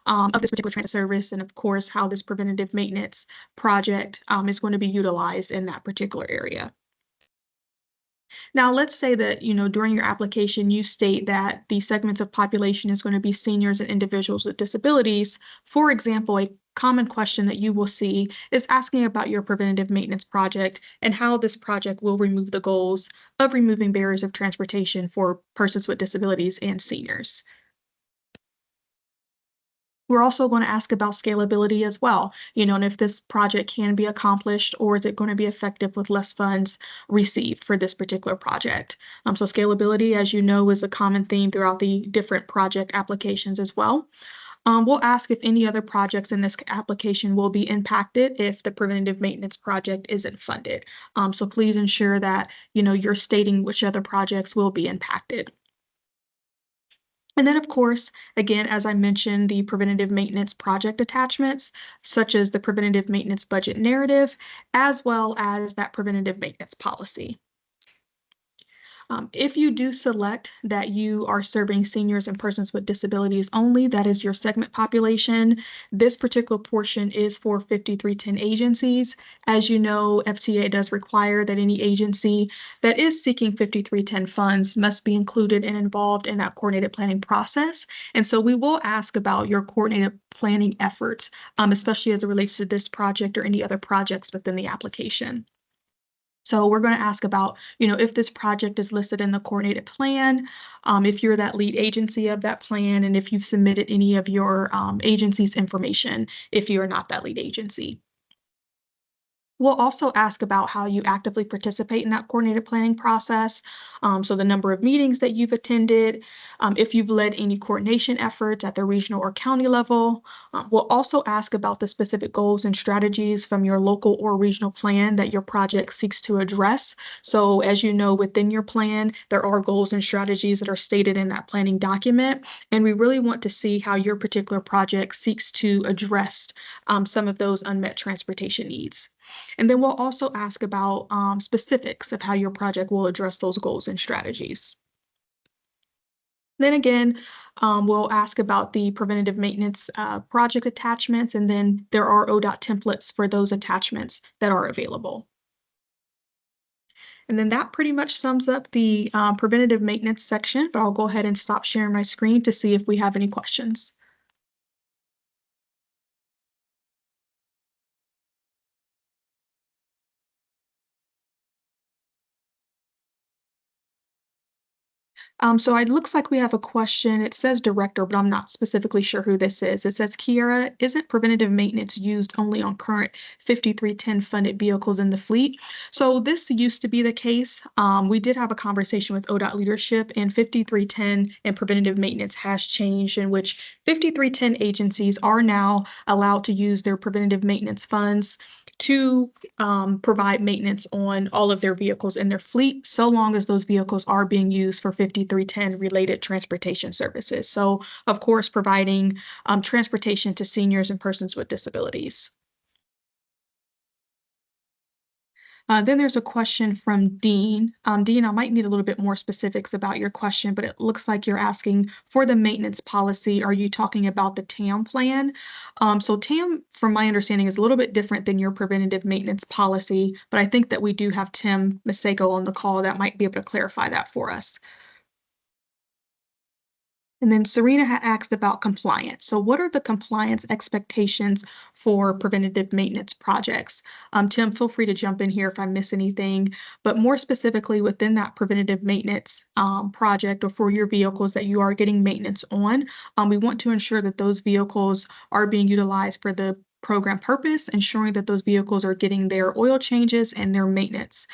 of this particular transit service, and of course, how this preventative maintenance project is going to be utilized in that particular area. Now, let's say that, during your application, you state that the segments of population is going to be seniors and individuals with disabilities. For example, a common question that you will see is asking about your preventative maintenance project and how this project will remove the goals of removing barriers of transportation for persons with disabilities and seniors. We're also going to ask about scalability as well, and if this project can be accomplished or is it going to be effective with less funds received for this particular project. So scalability, as you know, is a common theme throughout the different project applications as well. We'll ask if any other projects in this application will be impacted if the preventative maintenance project isn't funded. So please ensure that, you're stating which other projects will be impacted. And then, of course, again, as I mentioned, the preventative maintenance project attachments, such as the preventative maintenance budget narrative, as well as that preventative maintenance policy. If you do select that you are serving seniors and persons with disabilities only, that is your segment population. This particular portion is for 5310 agencies. As you know, FTA does require that any agency that is seeking 5310 funds must be included and involved in that coordinated planning process. And so we will ask about your coordinated planning efforts, especially as it relates to this project or any other projects within the application. So we're going to ask about, if this project is listed in the coordinated plan, if you're that lead agency of that plan, and if you've submitted any of your agency's information, if you're not that lead agency. We'll also ask about how you actively participate in that coordinated planning process. So the number of meetings that you've attended, if you've led any coordination efforts at the regional or county level. We'll also ask about the specific goals and strategies from your local or regional plan that your project seeks to address. So as you know, within your plan, there are goals and strategies that are stated in that planning document. And we really want to see how your particular project seeks to address some of those unmet transportation needs. And then we'll also ask about specifics of how your project will address those goals and strategies. Then again, we'll ask about the preventative maintenance project attachments, and then there are ODOT templates for those attachments that are available. And then that pretty much sums up the preventative maintenance section, but I'll go ahead and stop sharing my screen to see if we have any questions. So it looks like we have a question. It says director, but I'm not specifically sure who this is. It says, Kiera, isn't preventative maintenance used only on current 5310 funded vehicles in the fleet? So this used to be the case. We did have a conversation with ODOT leadership, and 5310 and preventative maintenance has changed, in which 5310 agencies are now allowed to use their preventative maintenance funds to provide maintenance on all of their vehicles in their fleet, so long as those vehicles are being used for 5310 related transportation services. So, of course, providing transportation to seniors and persons with disabilities. Then there's a question from Dean. Dean, I might need a little bit more specifics about your question, but it looks like you're asking for the maintenance policy. Are you talking about the TAM plan? So TAM, from my understanding, is a little bit different than your preventative maintenance policy, but I think that we do have Tim Masego on the call that might be able to clarify that for us. And then Serena had asked about compliance. So, what are the compliance expectations for preventative maintenance projects? Tim, feel free to jump in here if I miss anything, but more specifically within that preventative maintenance project or for your vehicles that you are getting maintenance on, we want to ensure that those vehicles are being utilized for the program purpose, ensuring that those vehicles are getting their oil changes and their maintenance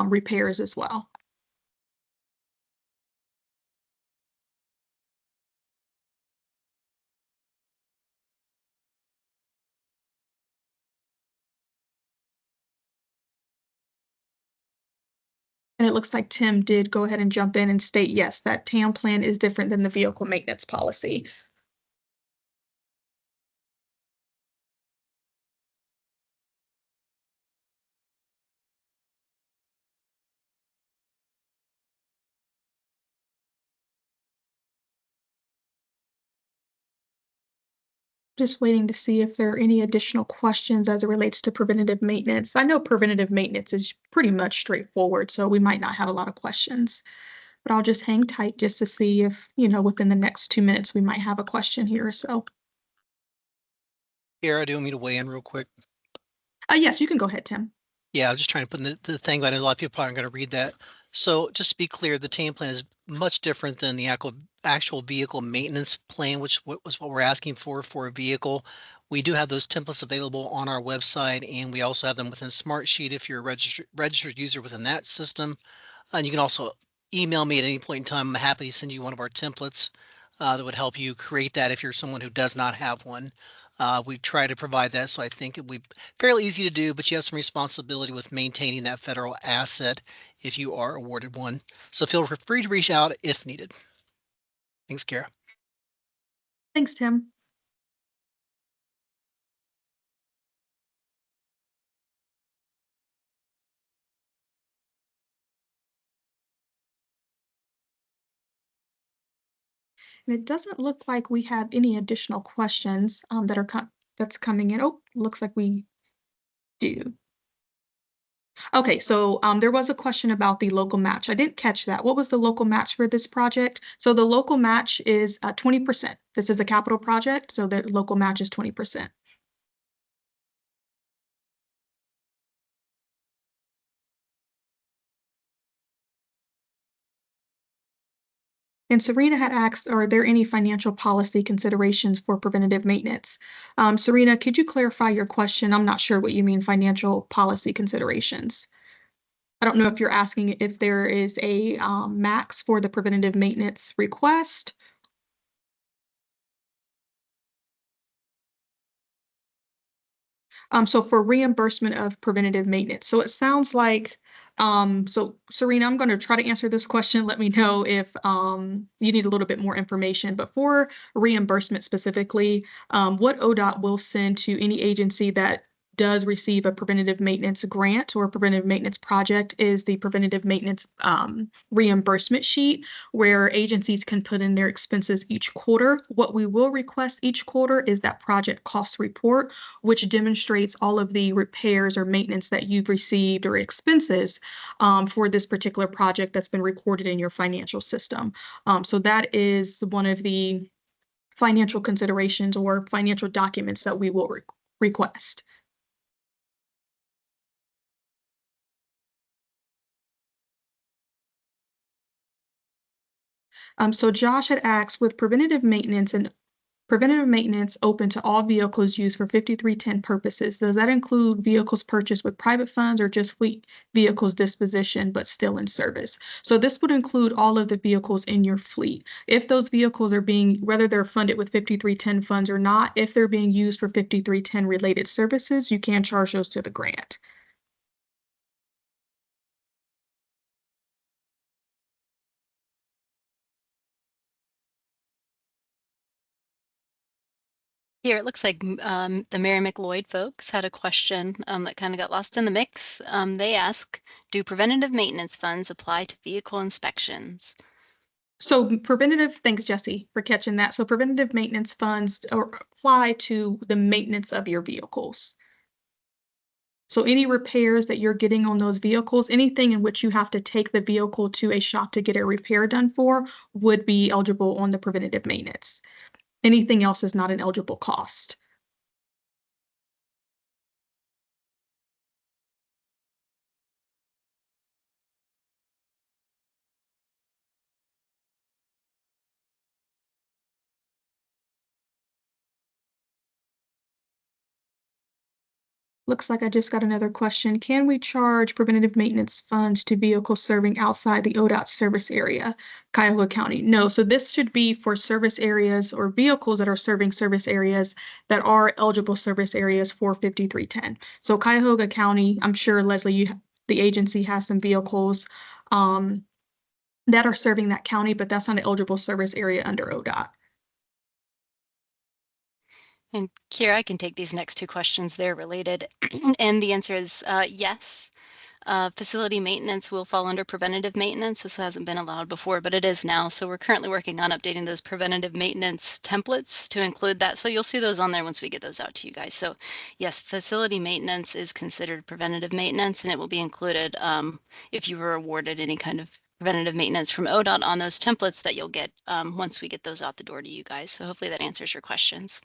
repairs as well. And it looks like Tim did go ahead and jump in and state, yes, that TAM plan is different than the vehicle maintenance policy. Just waiting to see if there are any additional questions as it relates to preventative maintenance. I know preventative maintenance is pretty much straightforward, so we might not have a lot of questions. But I'll just hang tight just to see if, within the next 2 minutes we might have a question here or so. Kara, do you want me to weigh in real quick? Yes, you can go ahead, Tim. Yeah, I was just trying to put in the thing, but I know a lot of people aren't going to read that. So just to be clear, the TAM plan is much different than the actual vehicle maintenance plan, which was what we're asking for a vehicle. We do have those templates available on our website, and we also have them within Smartsheet if you're a registered user within that system. And you can also email me at any point in time. I'm happy to send you one of our templates that would help you create that if you're someone who does not have one. We try to provide that, so I think it would be fairly easy to do, but you have some responsibility with maintaining that federal asset if you are awarded one. So feel free to reach out if needed. Thanks, Kara. Thanks, Tim. And it doesn't look like we have any additional questions that's coming in. Oh, looks like we do. Okay, so there was a question about the local match. I didn't catch that. What was the local match for this project? So the local match is 20%. This is a capital project, so the local match is 20%. And Serena had asked, are there any financial policy considerations for preventative maintenance? Serena, could you clarify your question? I'm not sure what you mean financial policy considerations. I don't know if you're asking if there is a max for the preventative maintenance request. So for reimbursement of preventative maintenance. So it sounds like, so Serena, I'm going to try to answer this question. Let me know if you need a little bit more information. But for reimbursement specifically, what ODOT will send to any agency that does receive a preventative maintenance grant or preventative maintenance project is the preventative maintenance reimbursement sheet where agencies can put in their expenses each quarter. What we will request each quarter is that project cost report, which demonstrates all of the repairs or maintenance that you've received or expenses for this particular project that's been recorded in your financial system. So that is one of the financial considerations or financial documents that we will request. So Josh had asked, with preventative maintenance open to all vehicles used for 5310 purposes, does that include vehicles purchased with private funds or just fleet vehicles disposition but still in service? So this would include all of the vehicles in your fleet. If those vehicles are whether they're funded with 5310 funds or not, if they're being used for 5310 related services, you can charge those to the grant. Here, it looks like the Mary McLeod folks had a question that kind of got lost in the mix. They ask, do preventative maintenance funds apply to vehicle inspections? So thanks Jesse for catching that. So preventative maintenance funds apply to the maintenance of your vehicles. So any repairs that you're getting on those vehicles, anything in which you have to take the vehicle to a shop to get a repair done for would be eligible on the preventative maintenance. Anything else is not an eligible cost. Looks like I just got another question. Can we charge preventative maintenance funds to vehicles serving outside the ODOT service area, Cuyahoga County? No, so this should be for service areas or vehicles that are serving service areas that are eligible service areas for 5310. So Cuyahoga County, I'm sure Leslie, the agency has some vehicles that are serving that county, but that's not an eligible service area under ODOT. And Kira, I can take these next two questions. They're related. And the answer is yes. Facility maintenance will fall under preventative maintenance. This hasn't been allowed before, but it is now. So we're currently working on updating those preventative maintenance templates to include that. So you'll see those on there once we get those out to you guys. So yes, facility maintenance is considered preventative maintenance, and it will be included if you were awarded any kind of preventative maintenance from ODOT on those templates that you'll get once we get those out the door to you guys. So hopefully that answers your questions.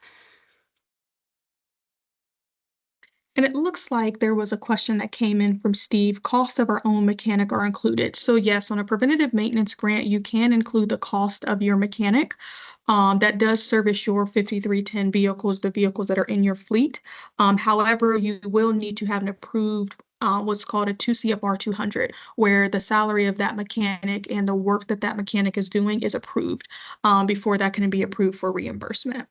And it looks like there was a question that came in from Steve. Cost of our own mechanic are included. So yes, on a preventative maintenance grant, you can include the cost of your mechanic. That does service your 5310 vehicles, the vehicles that are in your fleet. However, you will need to have an approved what's called a 2 CFR 200, where the salary of that mechanic and the work that that mechanic is doing is approved before that can be approved for reimbursement.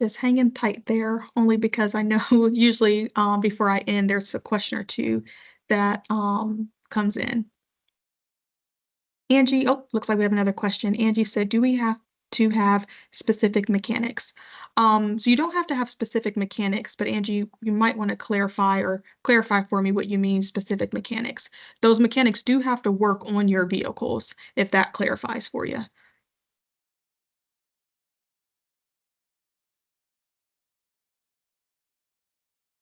Just hanging tight there, only because I know usually before I end, there's a question or two that comes in. Angie, oh, looks like we have another question. Angie said, do we have to have specific mechanics? So you don't have to have specific mechanics, but Angie, you might want to clarify for me what you mean specific mechanics. Those mechanics do have to work on your vehicles, if that clarifies for you.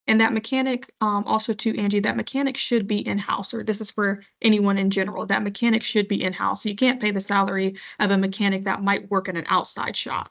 And that mechanic, also to Angie, that mechanic should be in-house, or this is for anyone in general. That mechanic should be in-house. You can't pay the salary of a mechanic that might work in an outside shop.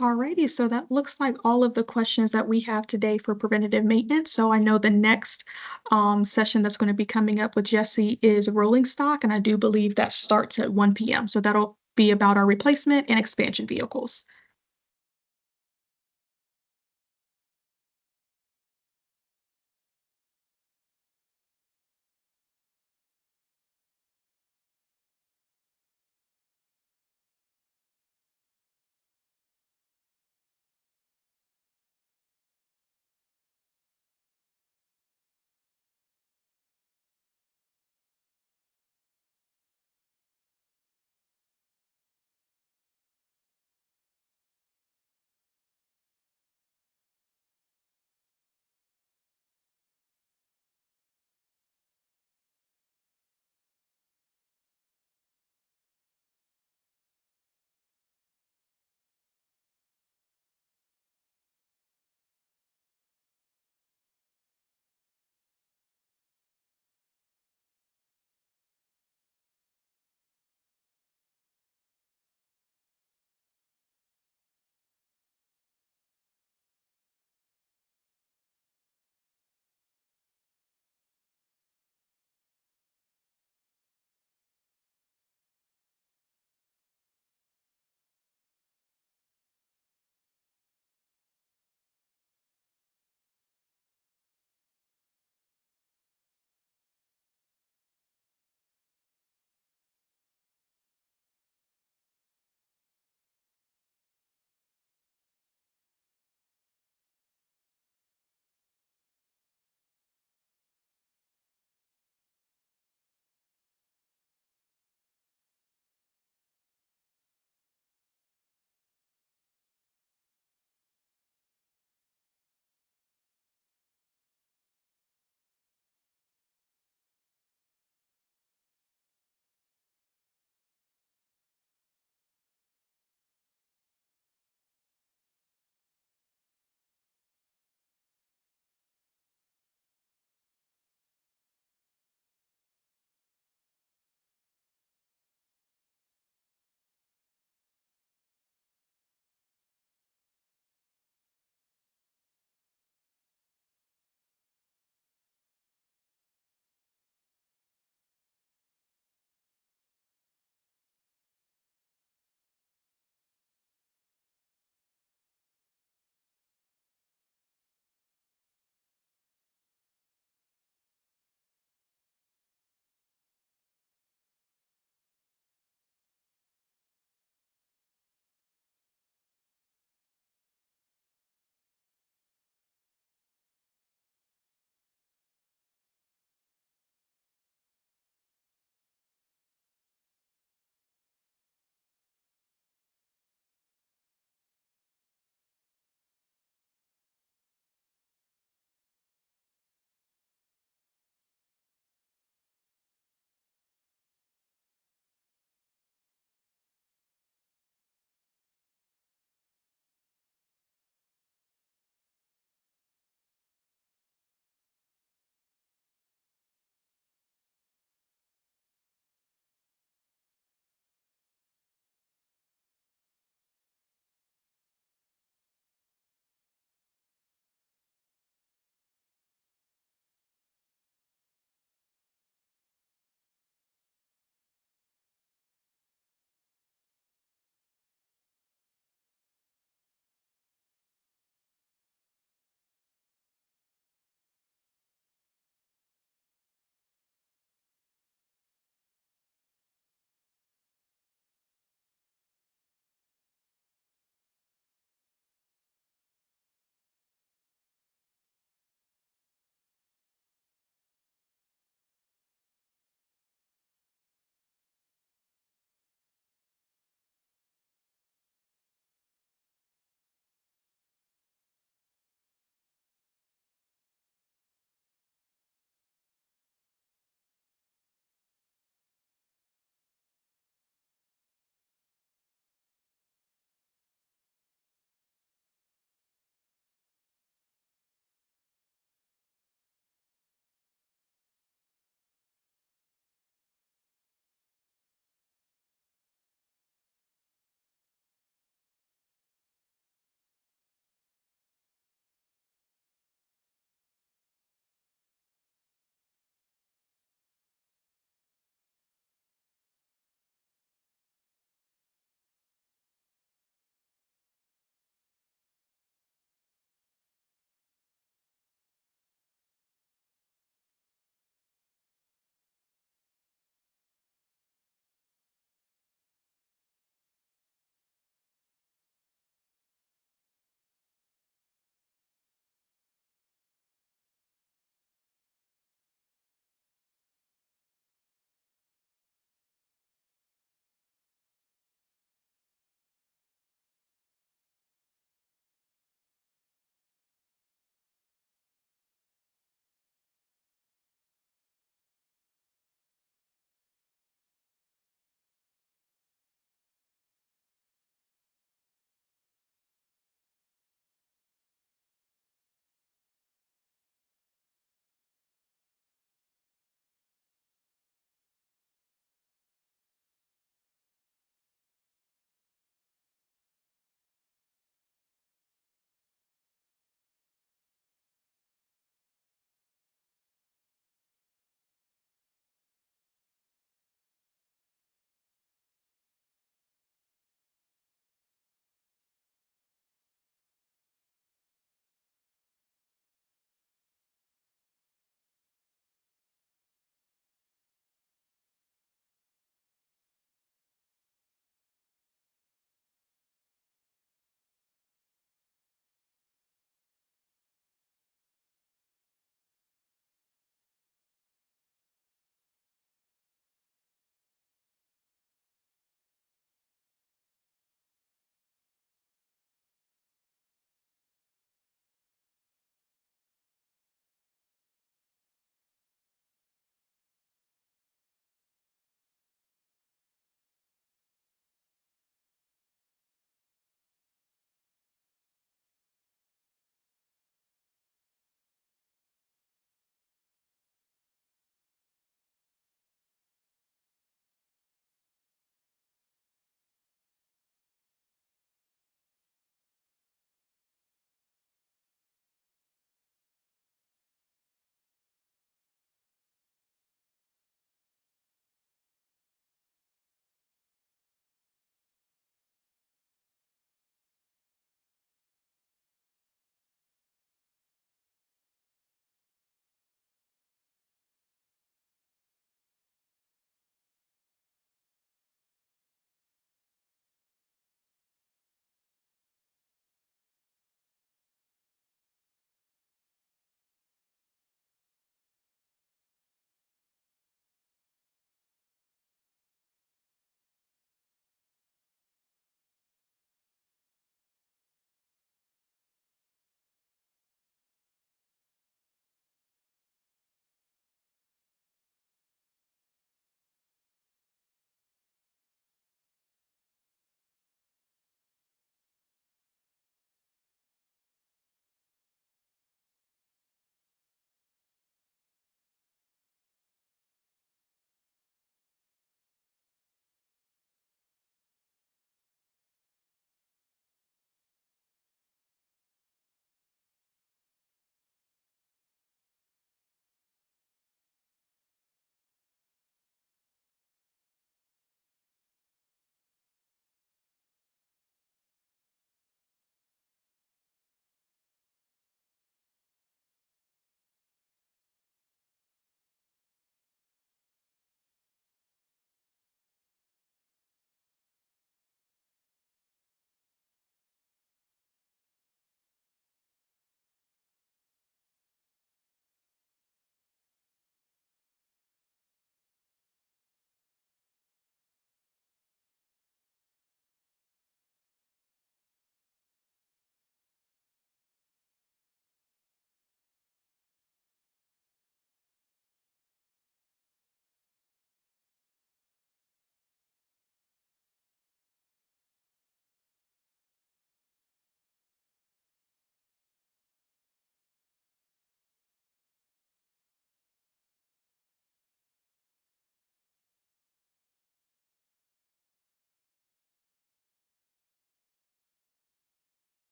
Alrighty, so that looks like all of the questions that we have today for preventative maintenance. So I know the next session that's going to be coming up with Jesse is rolling stock, and I do believe that starts at 1 p.m. So that'll be about our replacement and expansion vehicles.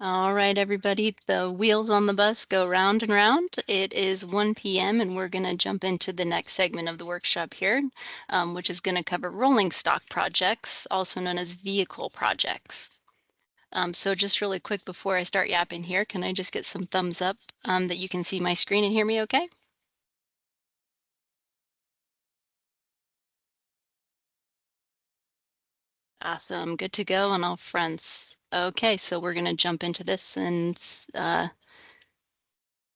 All right, everybody, the wheels on the bus go round and round. It is 1 p.m. and we're going to jump into the next segment of the workshop here, which is going to cover rolling stock projects, also known as vehicle projects. So just really quick before I start yapping here, can I just get some thumbs up that you can see my screen and hear me okay? Awesome, good to go on all fronts. Okay, so we're going to jump into this and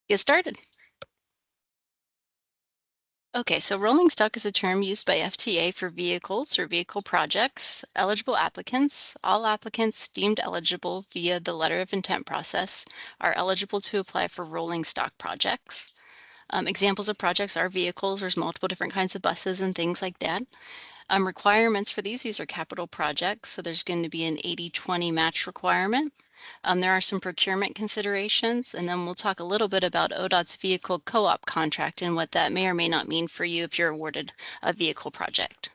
get started. Okay, so rolling stock is a term used by FTA for vehicles or vehicle projects. Eligible applicants, all applicants deemed eligible via the letter of intent process are eligible to apply for rolling stock projects. Examples of projects are vehicles. There's multiple different kinds of buses and things like that. Requirements for these are capital projects, so there's going to be an 80-20 match requirement. There are some procurement considerations, and then we'll talk a little bit about ODOT's vehicle co-op contract and what that may or may not mean for you if you're awarded a vehicle project.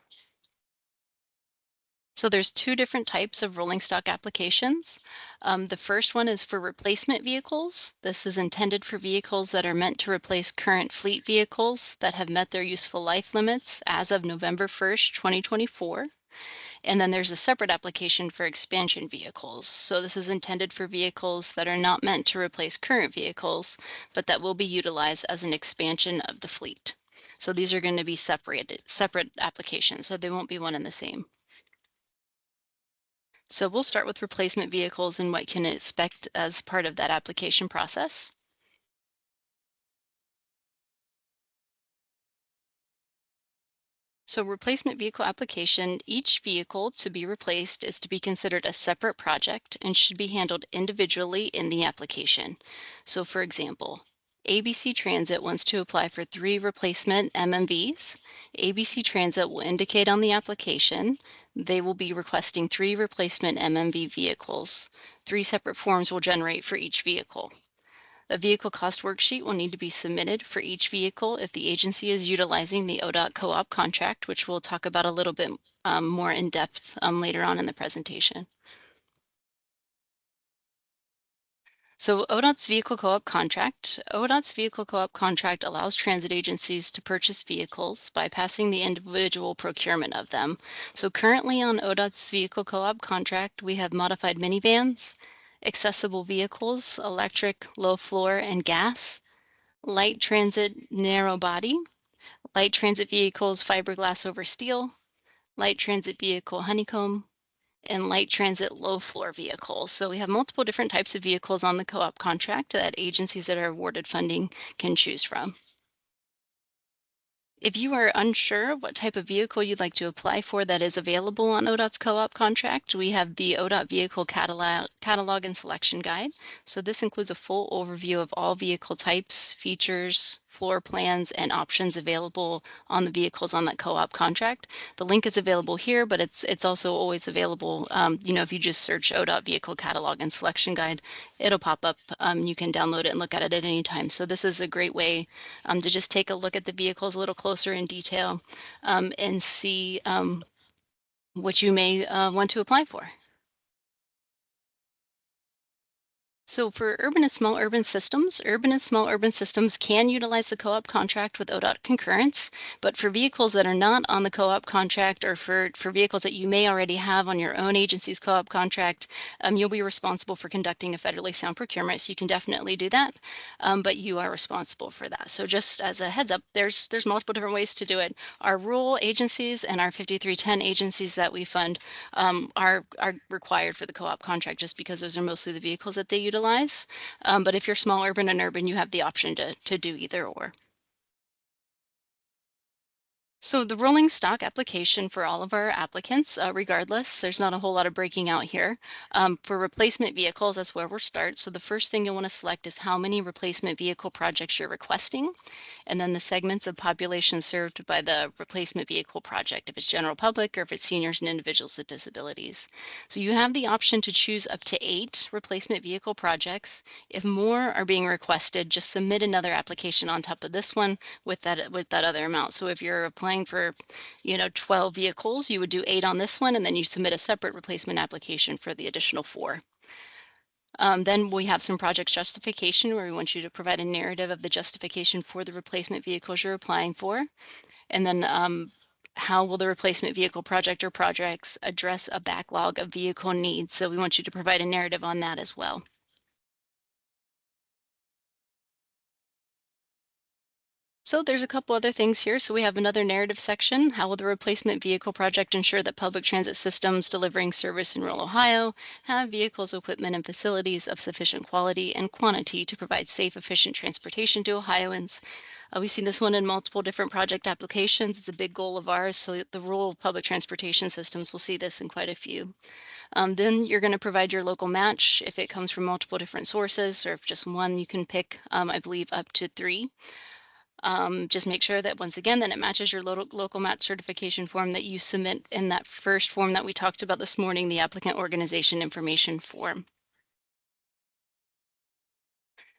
So there's two different types of rolling stock applications. The first one is for replacement vehicles. This is intended for vehicles that are meant to replace current fleet vehicles that have met their useful life limits as of November 1st, 2024. And then there's a separate application for expansion vehicles. So this is intended for vehicles that are not meant to replace current vehicles, but that will be utilized as an expansion of the fleet. So these are going to be separate applications, so they won't be one and the same. So we'll start with replacement vehicles and what you can expect as part of that application process. So replacement vehicle application, each vehicle to be replaced is to be considered a separate project and should be handled individually in the application. So for example, ABC Transit wants to apply for 3 replacement MMVs. ABC Transit will indicate on the application they will be requesting 3 replacement MMV vehicles. 3 separate forms will generate for each vehicle. A vehicle cost worksheet will need to be submitted for each vehicle if the agency is utilizing the ODOT co-op contract, which we'll talk about a little bit more in depth later on in the presentation. So ODOT's vehicle co-op contract. ODOT's vehicle co-op contract allows transit agencies to purchase vehicles by passing the individual procurement of them. So currently on ODOT's vehicle co-op contract, we have modified minivans, accessible vehicles, electric, low floor, and gas, light transit narrow body, light transit vehicles fiberglass over steel, light transit vehicle honeycomb, and light transit low floor vehicles. So we have multiple different types of vehicles on the co-op contract that agencies that are awarded funding can choose from. If you are unsure what type of vehicle you'd like to apply for that is available on ODOT's co-op contract, we have the ODOT Vehicle Catalog and Selection Guide. So this includes a full overview of all vehicle types, features, floor plans, and options available on the vehicles on that co-op contract. The link is available here, but it's also always available, if you just search ODOT Vehicle Catalog and Selection Guide, it'll pop up. You can download it and look at it at any time. So this is a great way to just take a look at the vehicles a little closer in detail and see what you may want to apply for. So for urban and small urban systems can utilize the co-op contract with ODOT concurrence, but for vehicles that are not on the co-op contract or for vehicles that you may already have on your own agency's co-op contract, you'll be responsible for conducting a federally sound procurement. So you can definitely do that, but you are responsible for that. So just as a heads up, there's multiple different ways to do it. Our rural agencies and our 5310 agencies that we fund are required for the co-op contract just because those are mostly the vehicles that they utilize. But if you're small urban and urban, you have the option to do either or. So the rolling stock application for all of our applicants, regardless, there's not a whole lot of breaking out here. For replacement vehicles, that's where we'll start. So the first thing you'll want to select is how many replacement vehicle projects you're requesting, and then the segments of population served by the replacement vehicle project, if it's general public or if it's seniors and individuals with disabilities. So you have the option to choose up to 8 replacement vehicle projects. If more are being requested, just submit another application on top of this one with that other amount. So if you're applying for 12 vehicles, you would do 8 on this one, and then you submit a separate replacement application for the additional 4. Then we have some project justification where we want you to provide a narrative of the justification for the replacement vehicles you're applying for. And then how will the replacement vehicle project or projects address a backlog of vehicle needs? So we want you to provide a narrative on that as well. So there's a couple other things here. So we have another narrative section. How will the replacement vehicle project ensure that public transit systems delivering service in rural Ohio have vehicles, equipment, and facilities of sufficient quality and quantity to provide safe, efficient transportation to Ohioans? We've seen this one in multiple different project applications. It's a big goal of ours. So the rural public transportation systems will see this in quite a few. Then you're going to provide your local match if it comes from multiple different sources, or if just one, you can pick, I believe, up to 3. Just make sure that once again, that it matches your local match certification form that you submit in that first form that we talked about this morning, the applicant organization information form.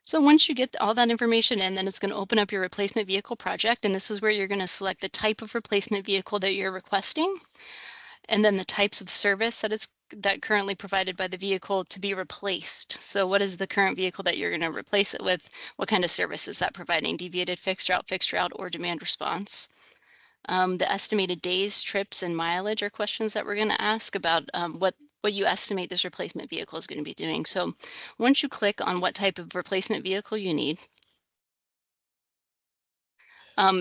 So once you get all that information in, then it's going to open up your replacement vehicle project. And this is where you're going to select the type of replacement vehicle that you're requesting, and then the types of service that currently provided by the vehicle to be replaced. So what is the current vehicle that you're going to replace it with? What kind of service is that providing? Deviated fixed route, or demand response? The estimated days, trips, and mileage are questions that we're going to ask about what you estimate this replacement vehicle is going to be doing. So once you click on what type of replacement vehicle you need,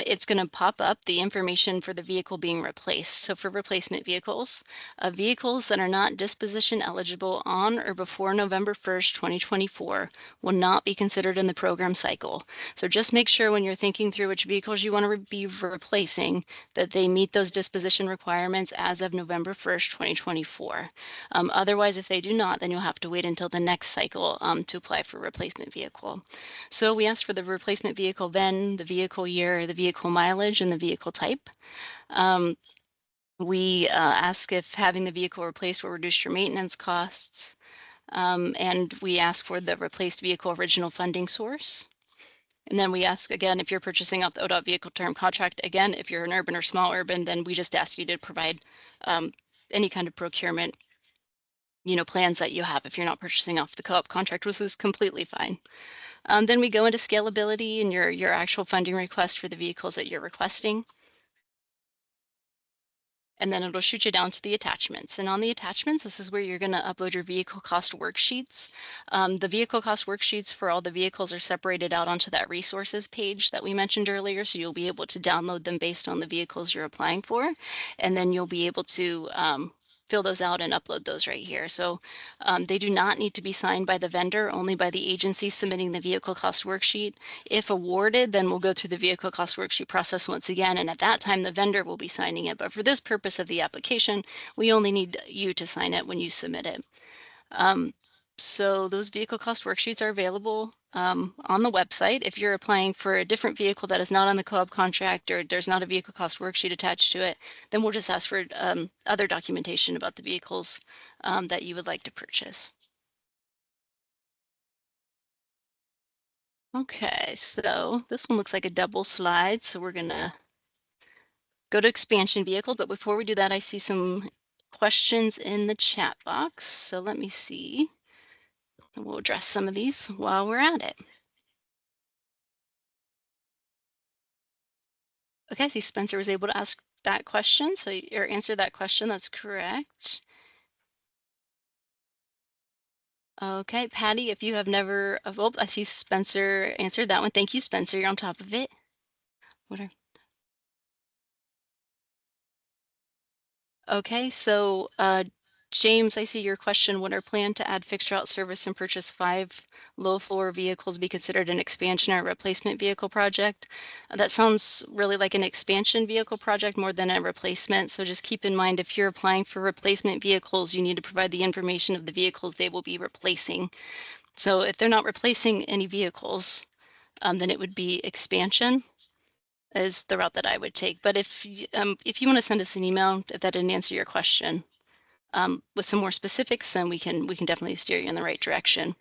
it's going to pop up the information for the vehicle being replaced. So for replacement vehicles that are not disposition eligible on or before November 1st, 2024 will not be considered in the program cycle. So just make sure when you're thinking through which vehicles you want to be replacing that they meet those disposition requirements as of November 1st, 2024. Otherwise, if they do not, then you'll have to wait until the next cycle to apply for replacement vehicle. So we asked for the replacement vehicle VIN, the vehicle year, the vehicle mileage, and the vehicle type. We ask if having the vehicle replaced will reduce your maintenance costs. And we ask for the replaced vehicle original funding source. And then we ask again, if you're purchasing off the ODOT vehicle term contract, again, if you're an urban or small urban, then we just ask you to provide any kind of procurement plans that you have if you're not purchasing off the co-op contract, which is completely fine. Then we go into scalability and your actual funding request for the vehicles that you're requesting. And then it'll shoot you down to the attachments. And on the attachments, this is where you're going to upload your vehicle cost worksheets. The vehicle cost worksheets for all the vehicles are separated out onto that resources page that we mentioned earlier. So you'll be able to download them based on the vehicles you're applying for. And then you'll be able to fill those out and upload those right here. So they do not need to be signed by the vendor, only by the agency submitting the vehicle cost worksheet. If awarded, then we'll go through the vehicle cost worksheet process once again, and at that time the vendor will be signing it. But for this purpose of the application, we only need you to sign it when you submit it. So those vehicle cost worksheets are available on the website. If you're applying for a different vehicle that is not on the co-op contract, or there's not a vehicle cost worksheet attached to it, then we'll just ask for other documentation about the vehicles that you would like to purchase. Okay, so this one looks like a double slide. So we're gonna go to expansion vehicle, but before we do that, I see some questions in the chat box. So let me see. We'll address some of these while we're at it. Okay, I see Spencer was able to ask that question, or answer that question. That's correct. Okay, Patty, if you have never, oh, I see Spencer answered that one. Thank you, Spencer. You're on top of it. What are, okay, so James, I see your question. Would our plan to add fixed route service and purchase 5 low floor vehicles be considered an expansion or replacement vehicle project? That sounds really like an expansion vehicle project more than a replacement. So just keep in mind, if you're applying for replacement vehicles, you need to provide the information of the vehicles they will be replacing. So if they're not replacing any vehicles, then it would be expansion is the route that I would take. But if you want to send us an email, if that didn't answer your question, with some more specifics, then we can definitely steer you in the right direction.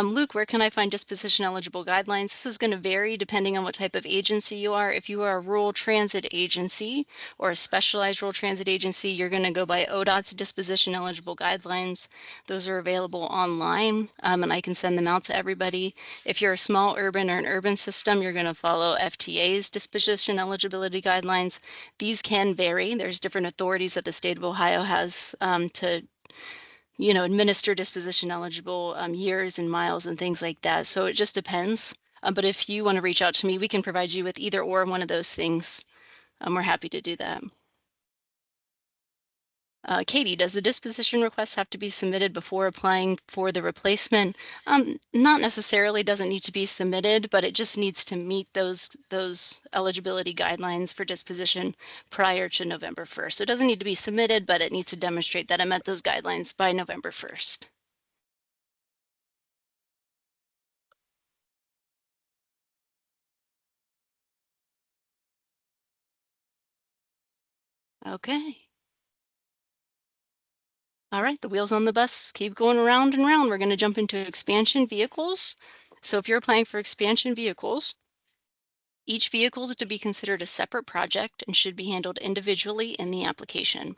Luke, where can I find disposition eligible guidelines? This is going to vary depending on what type of agency you are. If you are a rural transit agency or a specialized rural transit agency, you're going to go by ODOT's disposition eligible guidelines. Those are available online, and I can send them out to everybody. If you're a small urban or an urban system, you're going to follow FTA's disposition eligibility guidelines. These can vary. There's different authorities that the state of Ohio has to administer disposition eligible years and miles and things like that. So it just depends. But if you want to reach out to me, we can provide you with either or one of those things. We're happy to do that. Katie, does the disposition request have to be submitted before applying for the replacement? Not necessarily, doesn't need to be submitted, but it just needs to meet those eligibility guidelines for disposition prior to November 1st. So it doesn't need to be submitted, but it needs to demonstrate that it met those guidelines by November 1st. Okay. All right, the wheels on the bus keep going around and around. We're going to jump into expansion vehicles. So if you're applying for expansion vehicles, each vehicle is to be considered a separate project and should be handled individually in the application.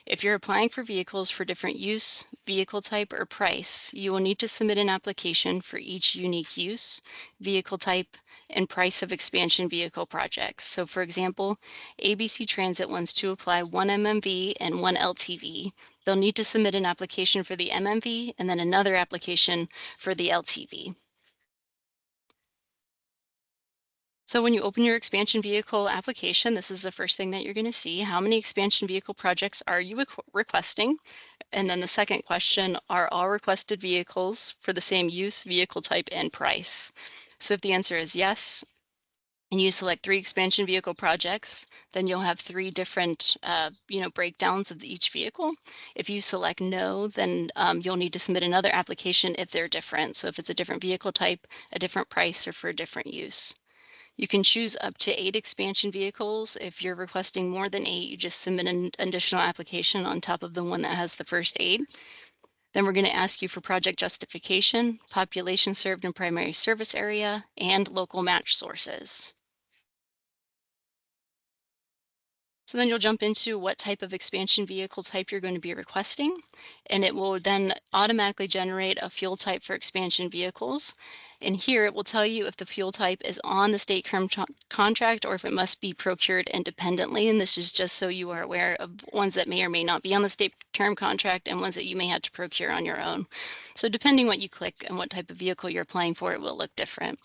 If you're applying for vehicles for different use, vehicle type, or price, you will need to submit an application for each unique use, vehicle type, and price of expansion vehicle projects. So for example, ABC Transit wants to apply one MMV and one LTV. They'll need to submit an application for the MMV and then another application for the LTV. So when you open your expansion vehicle application, this is the first thing that you're going to see. How many expansion vehicle projects are you requesting? And then the second question, are all requested vehicles for the same use, vehicle type, and price? So if the answer is yes, and you select 3 expansion vehicle projects, then you'll have 3 different, breakdowns of each vehicle. If you select no, then you'll need to submit another application if they're different. So if it's a different vehicle type, a different price, or for a different use. You can choose up to 8 expansion vehicles. If you're requesting more than 8, you just submit an additional application on top of the one that has the first 8. Then we're going to ask you for project justification, population served in primary service area, and local match sources. So then you'll jump into what type of expansion vehicle type you're going to be requesting, and it will then automatically generate a fuel type for expansion vehicles. And here it will tell you if the fuel type is on the state contract or if it must be procured independently. And this is just so you are aware of ones that may or may not be on the state term contract and ones that you may have to procure on your own. So depending what you click and what type of vehicle you're applying for, it will look different.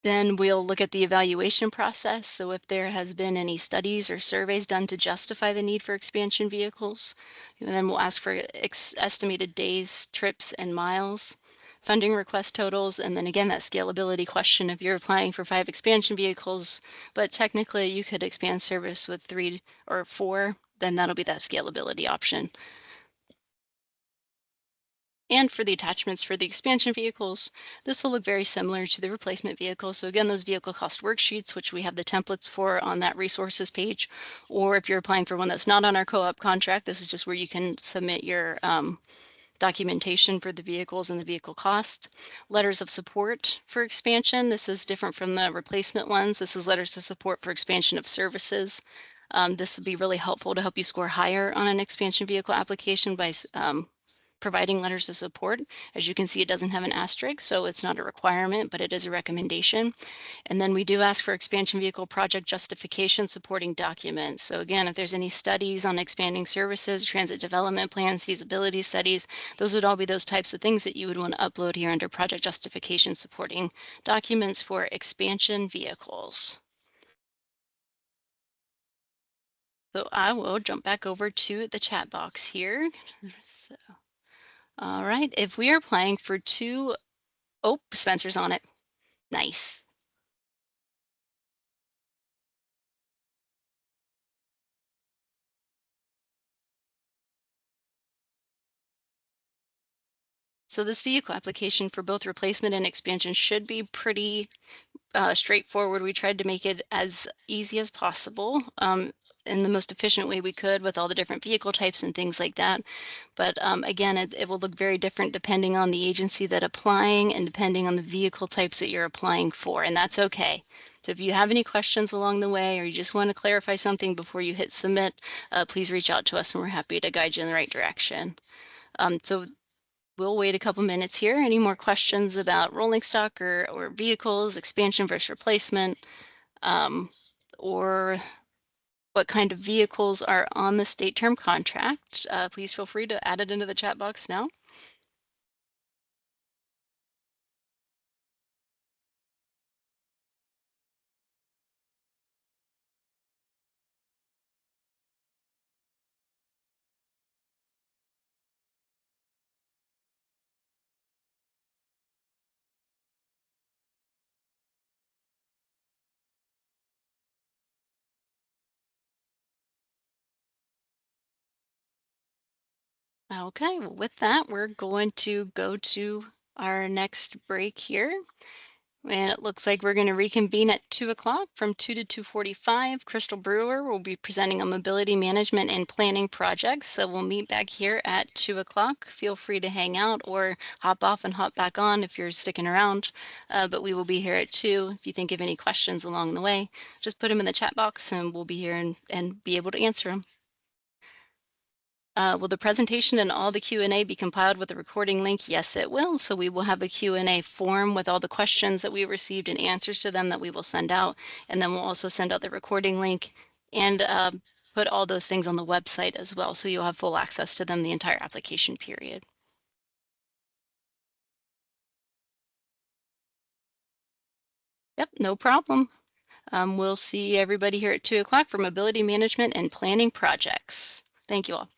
Then we'll look at the evaluation process. So if there has been any studies or surveys done to justify the need for expansion vehicles, and then we'll ask for estimated days, trips, and miles, funding request totals, and then again, that scalability question. If you're applying for 5 expansion vehicles, but technically you could expand service with 3 or 4, then that'll be that scalability option. And for the attachments for the expansion vehicles, this will look very similar to the replacement vehicle. So again, those vehicle cost worksheets, which we have the templates for on that resources page, or if you're applying for one that's not on our co-op contract, this is just where you can submit your documentation for the vehicles and the vehicle cost. Letters of support for expansion. This is different from the replacement ones. This is letters of support for expansion of services. This would be really helpful to help you score higher on an expansion vehicle application by providing letters of support. As you can see, it doesn't have an asterisk, so it's not a requirement, but it is a recommendation. And then we do ask for expansion vehicle project justification supporting documents. So again, if there's any studies on expanding services, transit development plans, feasibility studies, those would all be those types of things that you would want to upload here under project justification supporting documents for expansion vehicles. So I will jump back over to the chat box here. So, all right, if we are applying for 2, oh, Spencer's on it. Nice. So this vehicle application for both replacement and expansion should be pretty straightforward. We tried to make it as easy as possible. in the most efficient way we could with all the different vehicle types and things like that. But again, it will look very different depending on the agency that applying and depending on the vehicle types that you're applying for, and that's okay. So if you have any questions along the way or you just want to clarify something before you hit submit, please reach out to us and we're happy to guide you in the right direction. So we'll wait a couple minutes here. Any more questions about rolling stock or vehicles, expansion versus replacement, or what kind of vehicles are on the state term contract? Please feel free to add it into the chat box now. Okay, well, with that, we're going to go to our next break here. And it looks like we're going to reconvene at 2 o'clock from 2 to 2:45. Crystal Brewer will be presenting on mobility management and planning projects. So we'll meet back here at 2 o'clock. Feel free to hang out or hop off and hop back on if you're sticking around. But we will be here at 2. If you think of any questions along the way, just put them in the chat box and we'll be here and be able to answer them. Will the presentation and all the Q&A be compiled with a recording link? Yes, it will. So we will have a Q&A form with all the questions that we received and answers to them that we will send out. And then we'll also send out the recording link and put all those things on the website as well. So you'll have full access to them the entire application period. Yep, no problem. We'll see everybody here at 2 o'clock for mobility management and planning projects. Thank you all.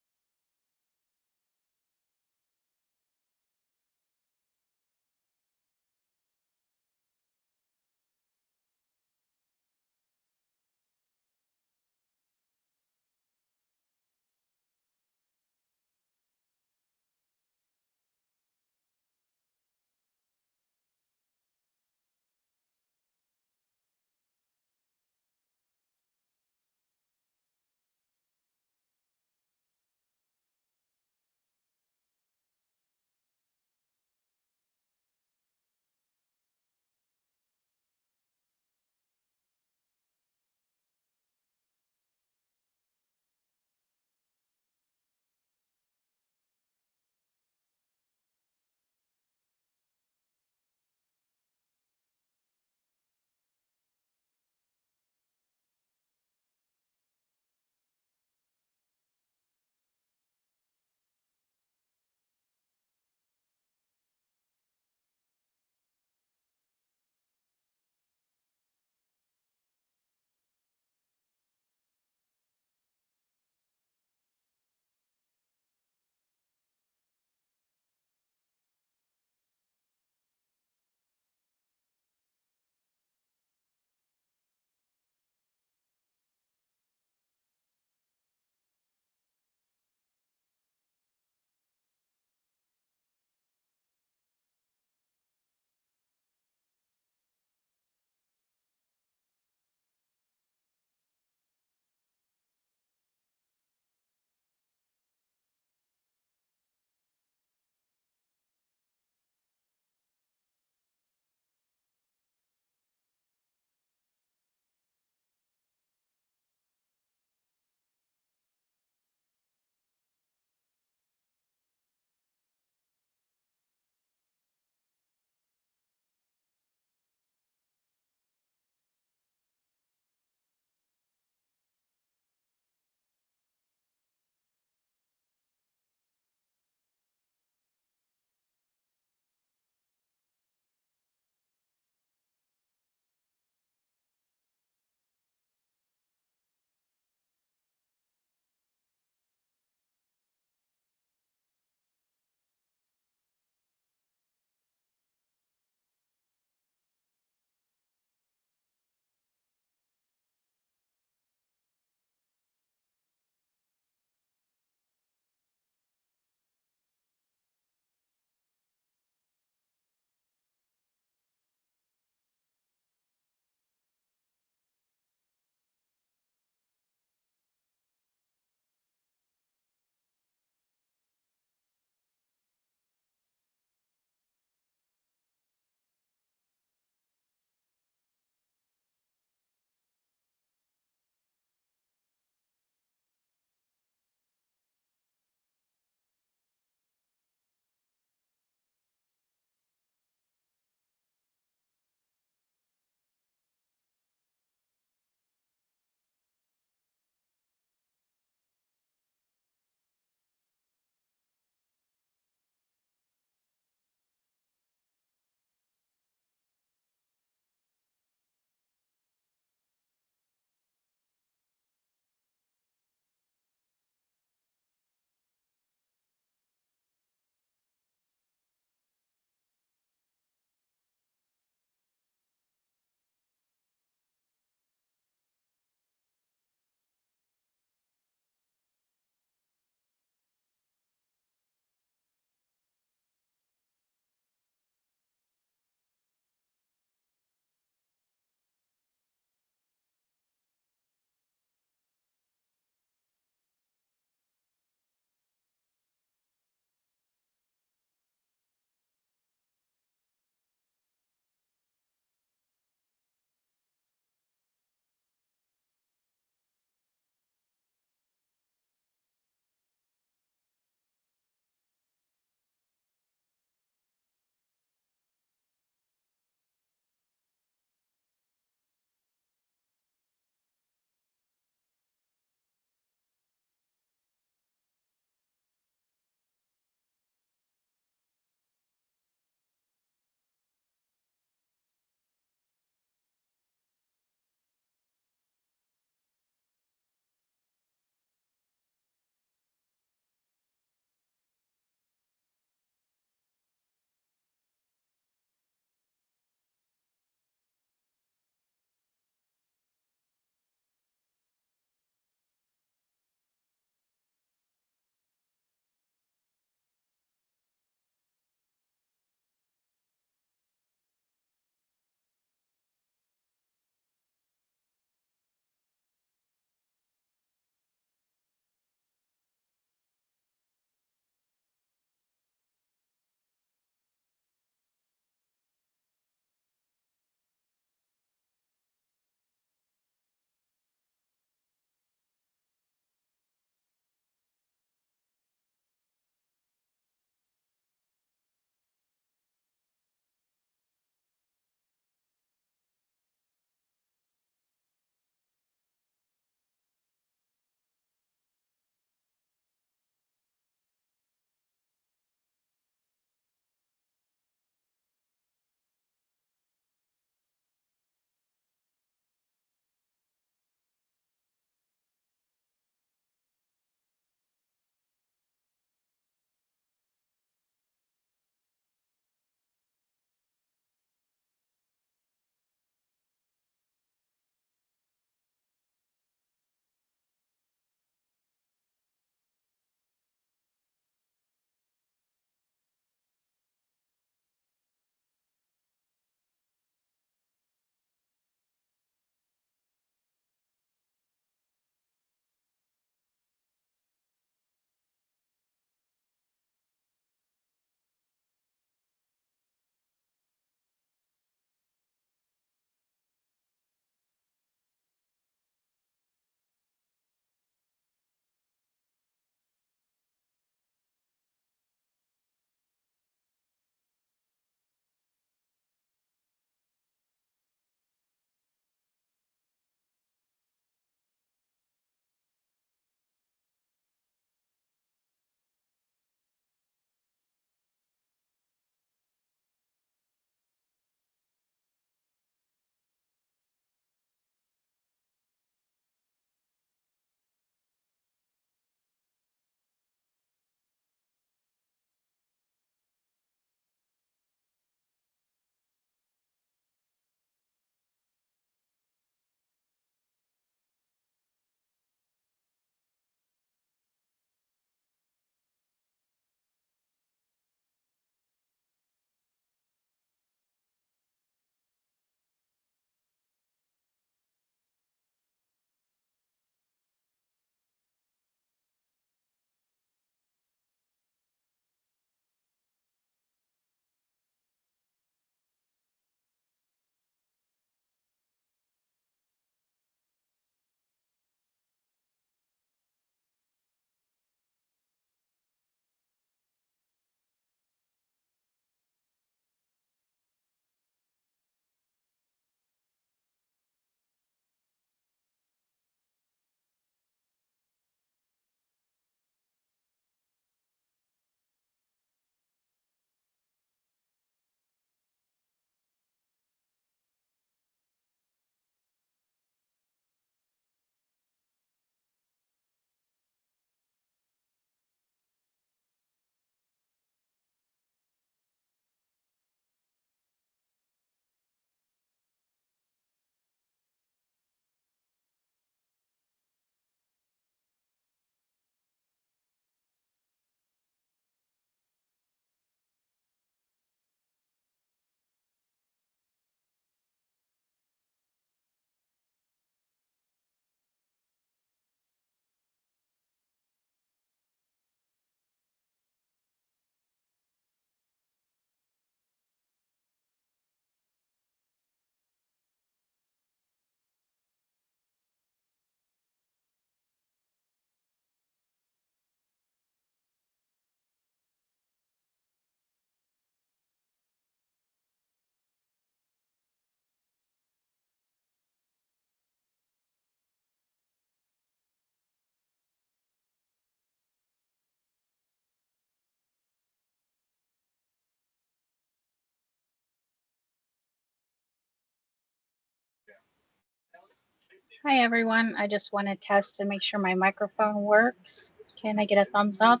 Hi everyone, I just want to test and make sure my microphone works. Can I get a thumbs up?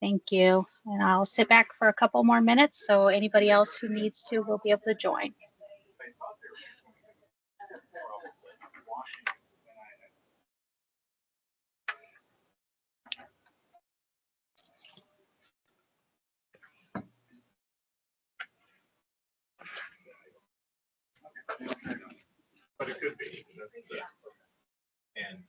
Thank you. And I'll sit back for a couple more minutes so anybody else who needs to will be able to join. But it could be. And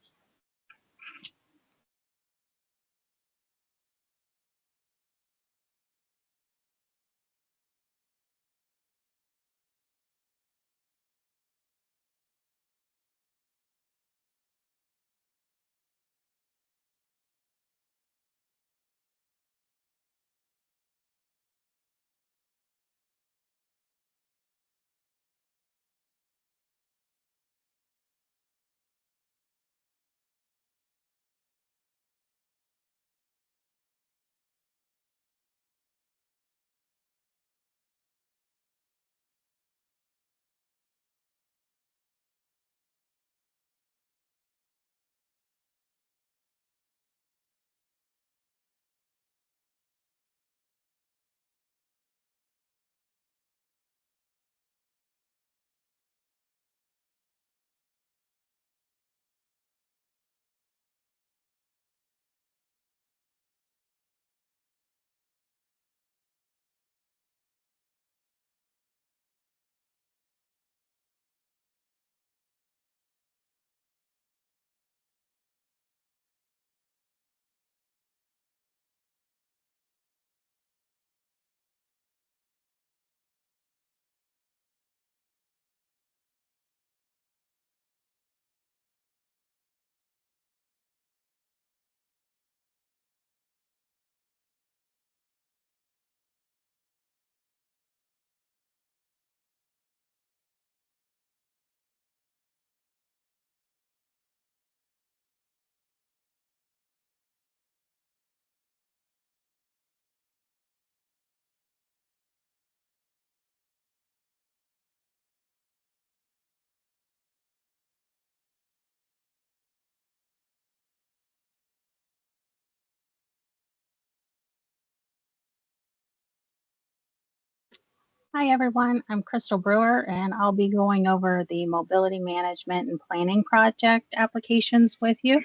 Hi everyone, I'm Crystal Brewer and I'll be going over the mobility management and planning project applications with you.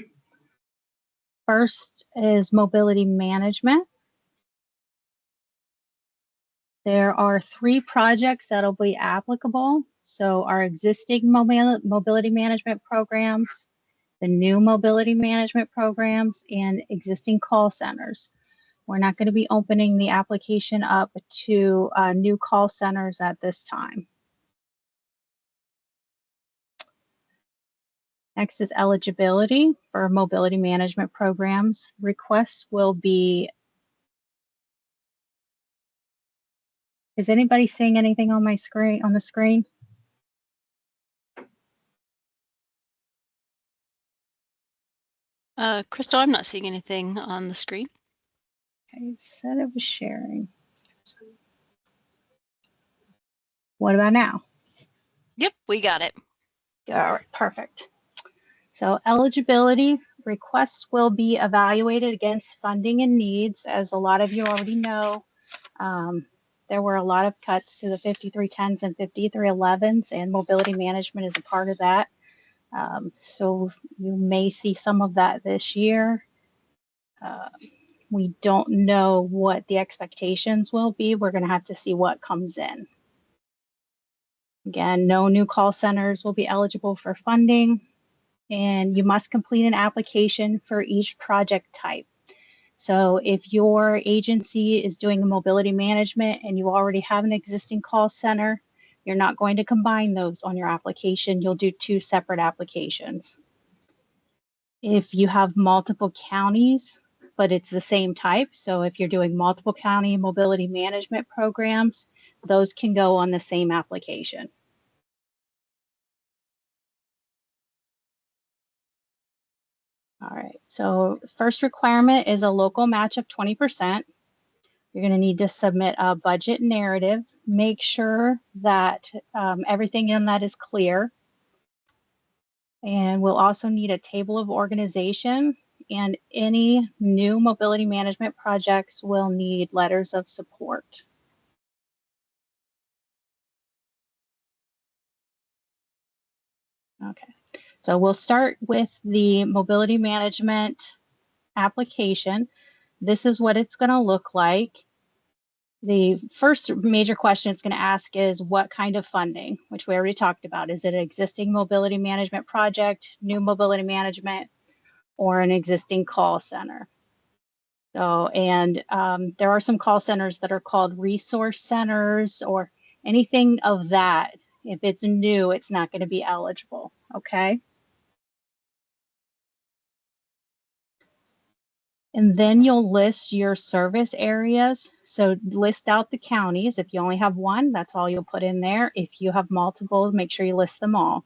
First is mobility management. There are 3 projects that'll be applicable. So our existing mobility management programs, the new mobility management programs, and existing call centers. We're not going to be opening the application up to new call centers at this time. Next is eligibility for mobility management programs. Requests will be, is anybody seeing anything on my screen, on the screen? Crystal, I'm not seeing anything on the screen. Okay, it said it was sharing. What about now? Yep, we got it. All right, perfect. So eligibility requests will be evaluated against funding and needs. As a lot of you already know, there were a lot of cuts to the 5310s and 5311s, and mobility management is a part of that. So you may see some of that this year. We don't know what the expectations will be. We're going to have to see what comes in. Again, no new call centers will be eligible for funding, and you must complete an application for each project type. So if your agency is doing a mobility management and you already have an existing call center, you're not going to combine those on your application. You'll do 2 separate applications. If you have multiple counties, but it's the same type, so if you're doing multiple county mobility management programs, those can go on the same application. All right, so first requirement is a local match of 20%. You're going to need to submit a budget narrative. Make sure that everything in that is clear. And we'll also need a table of organization, and any new mobility management projects will need letters of support. Okay, so we'll start with the mobility management application. This is what it's going to look like. The first major question it's going to ask is what kind of funding, which we already talked about. Is it an existing mobility management project, new mobility management, or an existing call center? So, and there are some call centers that are called resource centers or anything of that. If it's new, it's not going to be eligible. Okay. And then you'll list your service areas. So list out the counties. If you only have one, that's all you'll put in there. If you have multiple, make sure you list them all.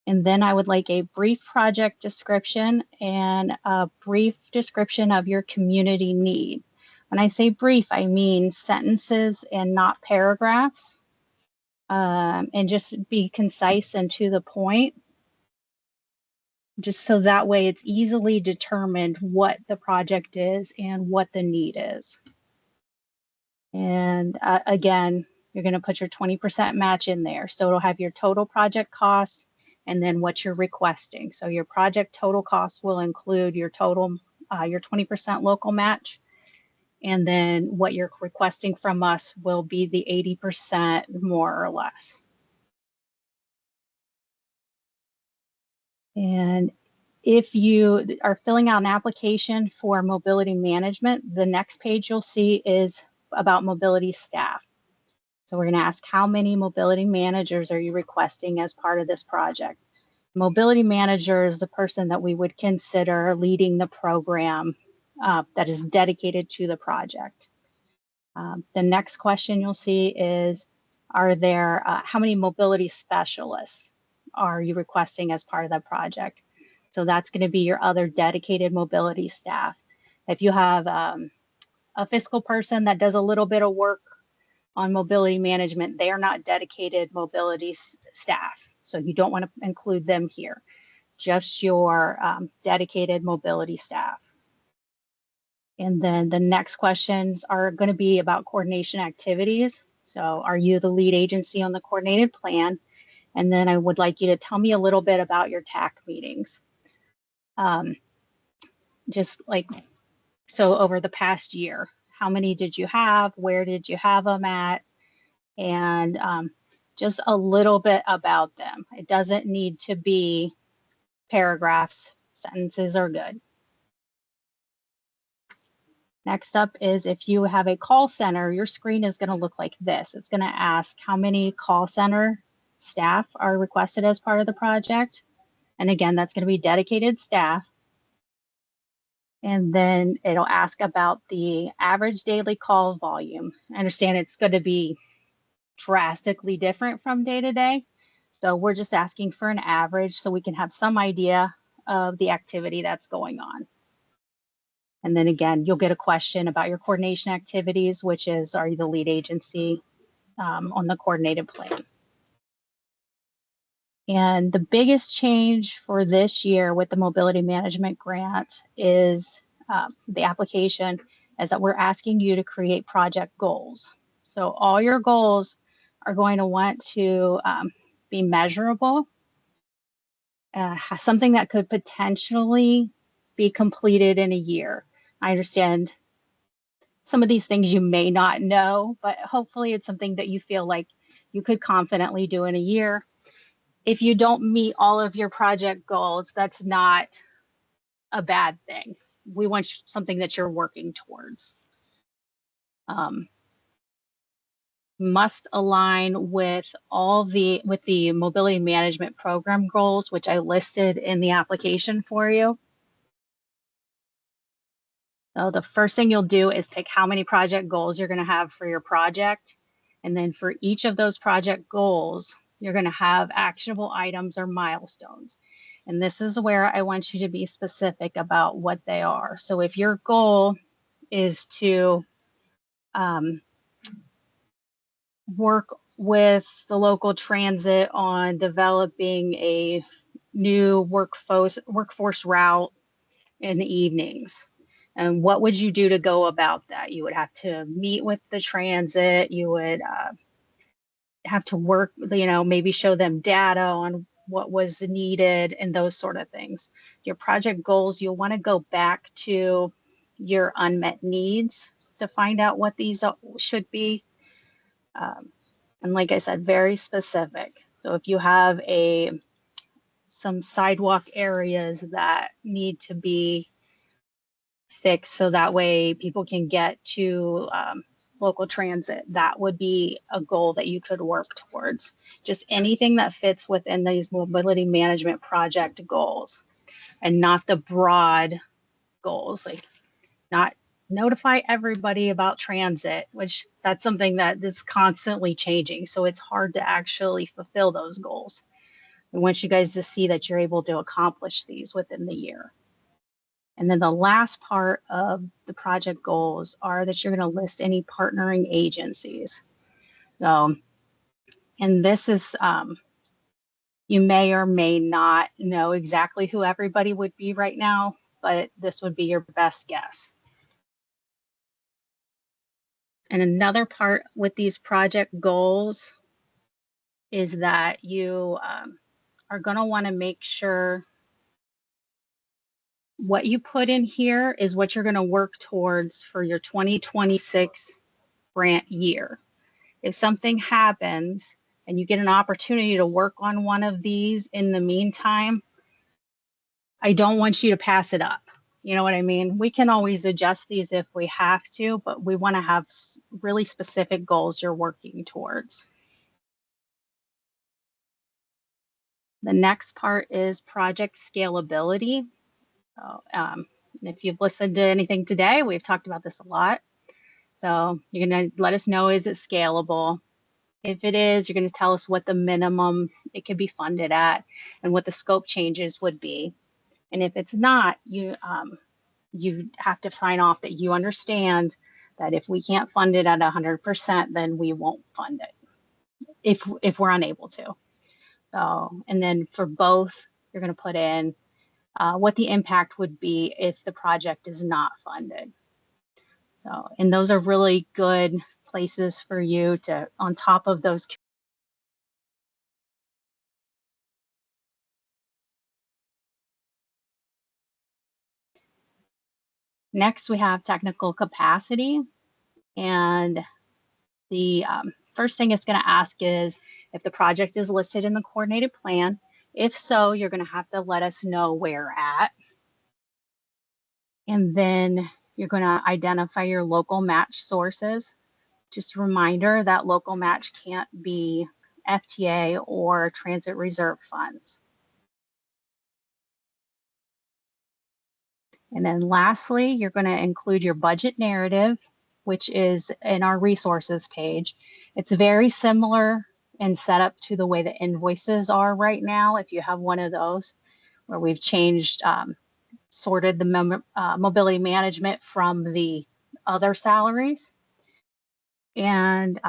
And then I would like a brief project description and a brief description of your community need. When I say brief, I mean sentences and not paragraphs. And just be concise and to the point. Just so that way it's easily determined what the project is and what the need is. And again, you're going to put your 20% match in there. So it'll have your total project cost and then what you're requesting. So your project total cost will include your total, your 20% local match. And then what you're requesting from us will be the 80% more or less. And if you are filling out an application for mobility management, the next page you'll see is about mobility staff. So we're going to ask how many mobility managers are you requesting as part of this project? Mobility manager is the person that we would consider leading the program that is dedicated to the project. The next question you'll see is, are there, how many mobility specialists are you requesting as part of that project? So that's going to be your other dedicated mobility staff. If you have a fiscal person that does a little bit of work on mobility management, they are not dedicated mobility staff. So you don't want to include them here, just your dedicated mobility staff. And then the next questions are going to be about coordination activities. So are you the lead agency on the coordinated plan? And then I would like you to tell me a little bit about your TAC meetings. Just like, so over the past year, how many did you have? Where did you have them at? And just a little bit about them. It doesn't need to be paragraphs. Sentences are good. Next up is if you have a call center, your screen is going to look like this. It's going to ask how many call center staff are requested as part of the project. And again, that's going to be dedicated staff. And then it'll ask about the average daily call volume. I understand it's going to be drastically different from day to day. So we're just asking for an average so we can have some idea of the activity that's going on. And then again, you'll get a question about your coordination activities, which is, are you the lead agency on the coordinated plan? And the biggest change for this year with the mobility management grant is the application is that we're asking you to create project goals. So all your goals are going to want to be measurable, something that could potentially be completed in a year. I understand some of these things you may not know, but hopefully it's something that you feel like you could confidently do in a year. If you don't meet all of your project goals, that's not a bad thing. We want something that you're working towards. Must align with the mobility management program goals, which I listed in the application for you. So the first thing you'll do is pick how many project goals you're going to have for your project. And then for each of those project goals, you're going to have actionable items or milestones. And this is where I want you to be specific about what they are. So if your goal is to work with the local transit on developing a new workforce route in the evenings, and what would you do to go about that? You would have to meet with the transit. You would have to work, maybe show them data on what was needed and those sort of things. Your project goals, you'll want to go back to your unmet needs to find out what these should be. And like I said, very specific. So if you have some sidewalk areas that need to be fixed so that way people can get to local transit, that would be a goal that you could work towards. Just anything that fits within these mobility management project goals, and not the broad goals, like not notify everybody about transit, which that's something that is constantly changing. So it's hard to actually fulfill those goals. I want you guys to see that you're able to accomplish these within the year. And then the last part of the project goals are that you're going to list any partnering agencies. So, and this is, you may or may not know exactly who everybody would be right now, but this would be your best guess. And another part with these project goals is that you are going to want to make sure what you put in here is what you're going to work towards for your 2026 grant year. If something happens and you get an opportunity to work on one of these in the meantime, I don't want you to pass it up. You know what I mean? We can always adjust these if we have to, but we want to have really specific goals you're working towards. The next part is project scalability. So, if you've listened to anything today, we've talked about this a lot. So you're going to let us know, is it scalable? If it is, you're going to tell us what the minimum it could be funded at and what the scope changes would be. And if it's not, you have to sign off that you understand that if we can't fund it at 100%, then we won't fund it if we're unable to. So, and then for both, you're going to put in what the impact would be if the project is not funded. So, and those are really good places for you to, on top of those. Next, we have technical capacity. And the first thing it's going to ask is if the project is listed in the coordinated plan. If so, you're going to have to let us know where at. And then you're going to identify your local match sources. Just a reminder that local match can't be FTA or transit reserve funds. And then lastly, you're going to include your budget narrative, which is in our resources page. It's very similar in setup to the way the invoices are right now. If you have one of those, where we've changed, sorted the mobility management from the other salaries. And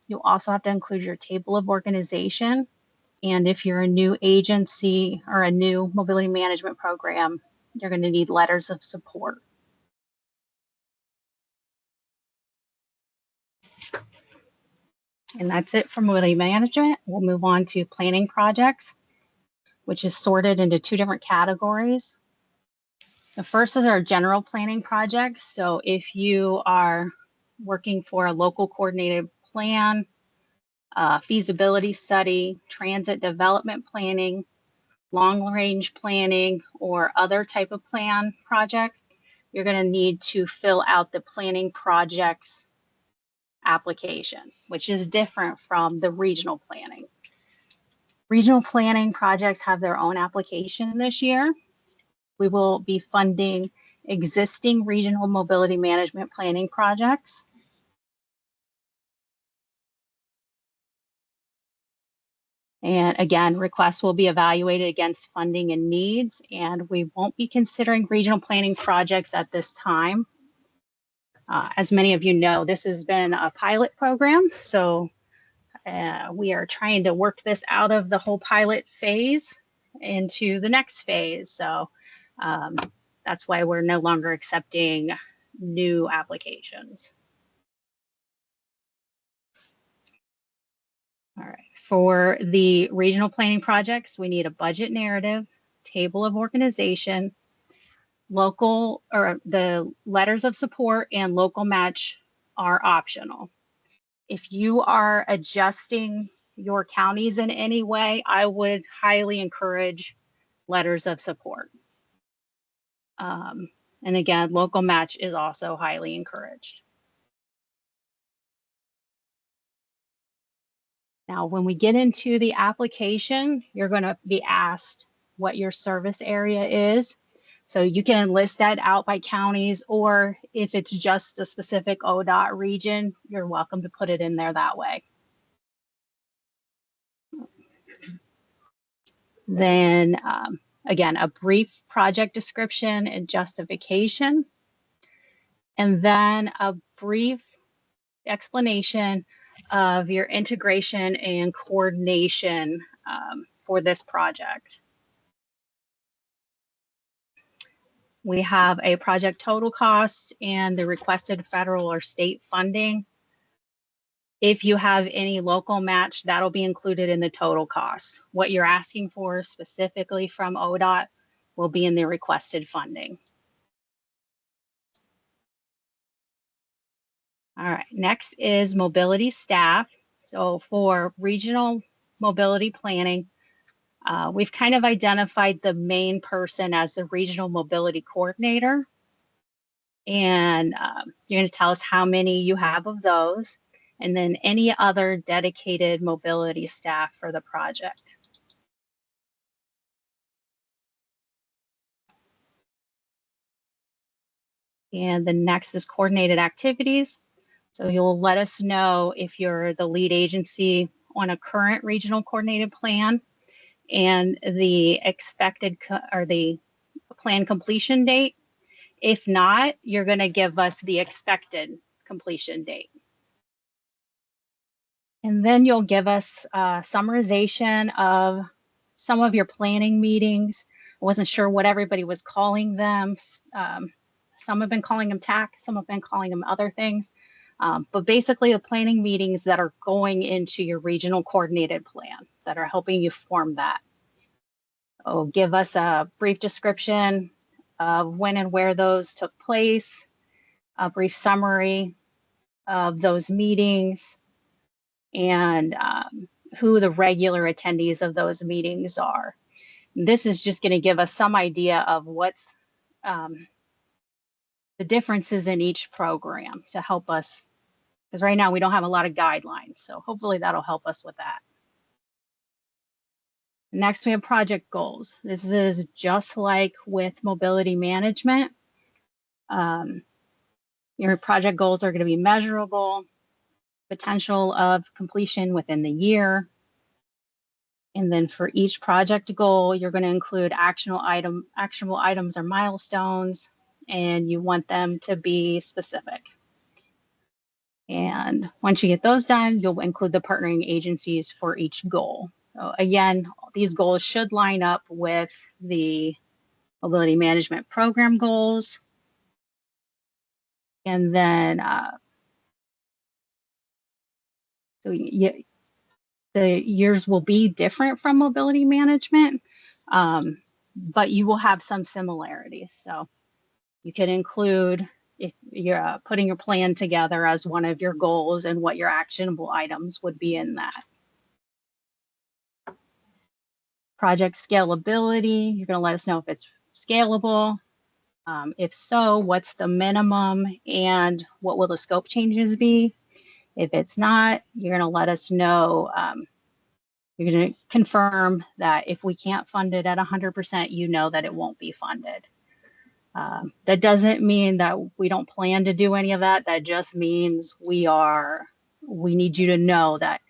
you'll also have to include your table of organization. And if you're a new agency or a new mobility management program, you're going to need letters of support. And that's it for mobility management. We'll move on to planning projects, which is sorted into two different categories. The first is our general planning projects. So if you are working for a local coordinated plan, feasibility study, transit development planning, long-range planning, or other type of plan project, you're going to need to fill out the planning projects application, which is different from the regional planning. Regional planning projects have their own application this year. We will be funding existing regional mobility management planning projects. And again, requests will be evaluated against funding and needs, and we won't be considering regional planning projects at this time. As many of you know, this has been a pilot program, so we are trying to work this out of the whole pilot phase into the next phase. So that's why we're no longer accepting new applications. All right, for the regional planning projects, we need a budget narrative, table of organization, local or the letters of support and local match are optional. If you are adjusting your counties in any way, I would highly encourage letters of support. And again, local match is also highly encouraged. Now, when we get into the application, you're going to be asked what your service area is. So you can list that out by counties, or if it's just a specific ODOT region, you're welcome to put it in there that way. Then again, a brief project description and justification, and then a brief explanation of your integration and coordination for this project. We have a project total cost and the requested federal or state funding. If you have any local match, that'll be included in the total cost. What you're asking for specifically from ODOT will be in the requested funding. All right, next is mobility staff. So for regional mobility planning, we've kind of identified the main person as the regional mobility coordinator. And you're going to tell us how many you have of those, and then any other dedicated mobility staff for the project. And the next is coordinated activities. So you'll let us know if you're the lead agency on a current regional coordinated plan and the expected or the plan completion date. If not, you're going to give us the expected completion date. And then you'll give us a summarization of some of your planning meetings. I wasn't sure what everybody was calling them. Some have been calling them TAC, some have been calling them other things. But basically the planning meetings that are going into your regional coordinated plan that are helping you form that. Oh, give us a brief description of when and where those took place, a brief summary of those meetings, and who the regular attendees of those meetings are. This is just going to give us some idea of what's the differences in each program to help us, because right now we don't have a lot of guidelines. So hopefully that'll help us with that. Next, we have project goals. This is just like with mobility management. Your project goals are going to be measurable, potential of completion within the year. And then for each project goal, you're going to include actionable items or milestones, and you want them to be specific. And once you get those done, you'll include the partnering agencies for each goal. So again, these goals should line up with the mobility management program goals. And then the years will be different from mobility management, but you will have some similarities. So you can include if you're putting your plan together as one of your goals and what your actionable items would be in that. Project scalability, you're going to let us know if it's scalable. If so, what's the minimum and what will the scope changes be? If it's not, you're going to let us know. You're going to confirm that if we can't fund it at 100%, you know that it won't be funded. That doesn't mean that we don't plan to do any of that. That just means we need you to know that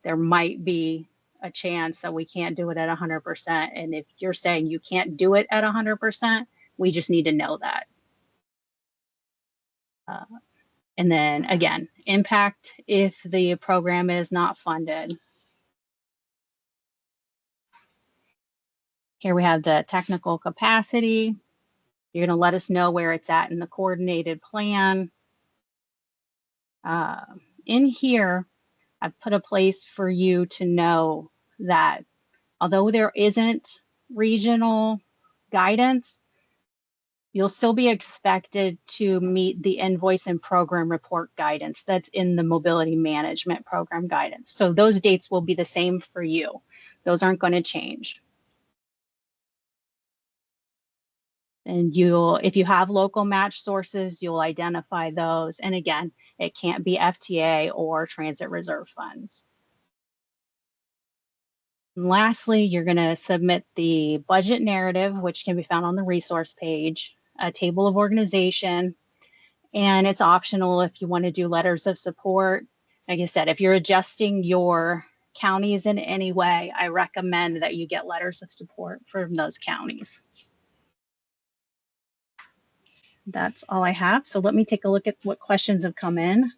there might be a chance that we can't do it at 100%. And if you're saying you can't do it at 100%, we just need to know that. And then again, impact if the program is not funded. Here we have the technical capacity. You're going to let us know where it's at in the coordinated plan. In here, I've put a place for you to know that although there isn't regional guidance, you'll still be expected to meet the invoice and program report guidance that's in the mobility management program guidance. So those dates will be the same for you. Those aren't going to change. And if you have local match sources, you'll identify those. And again, it can't be FTA or transit reserve funds. And lastly, you're going to submit the budget narrative, which can be found on the resource page, a table of organization, and it's optional if you want to do letters of support. Like I said, if you're adjusting your counties in any way, I recommend that you get letters of support from those counties. That's all I have. So let me take a look at what questions have come in.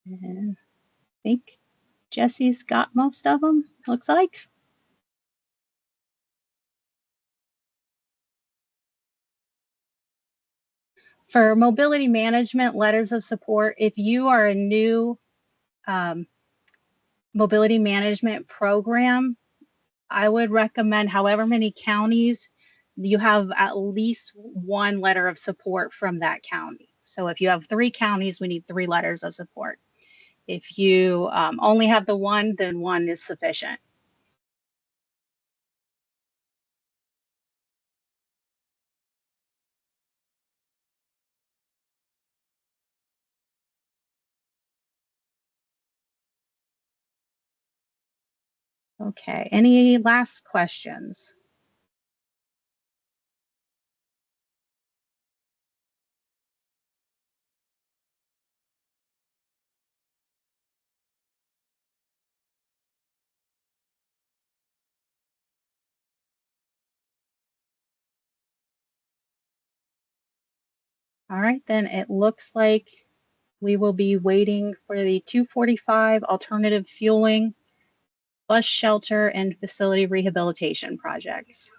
And I think Jesse's got most of them, looks like. For mobility management letters of support, if you are a new mobility management program, I would recommend however many counties, you have at least one letter of support from that county. So if you have 3 counties, we need 3 letters of support. If you only have the one, then one is sufficient. Okay, any last questions? All right, then it looks like we will be waiting for the 245 alternative fueling, bus shelter, and facility rehabilitation projects.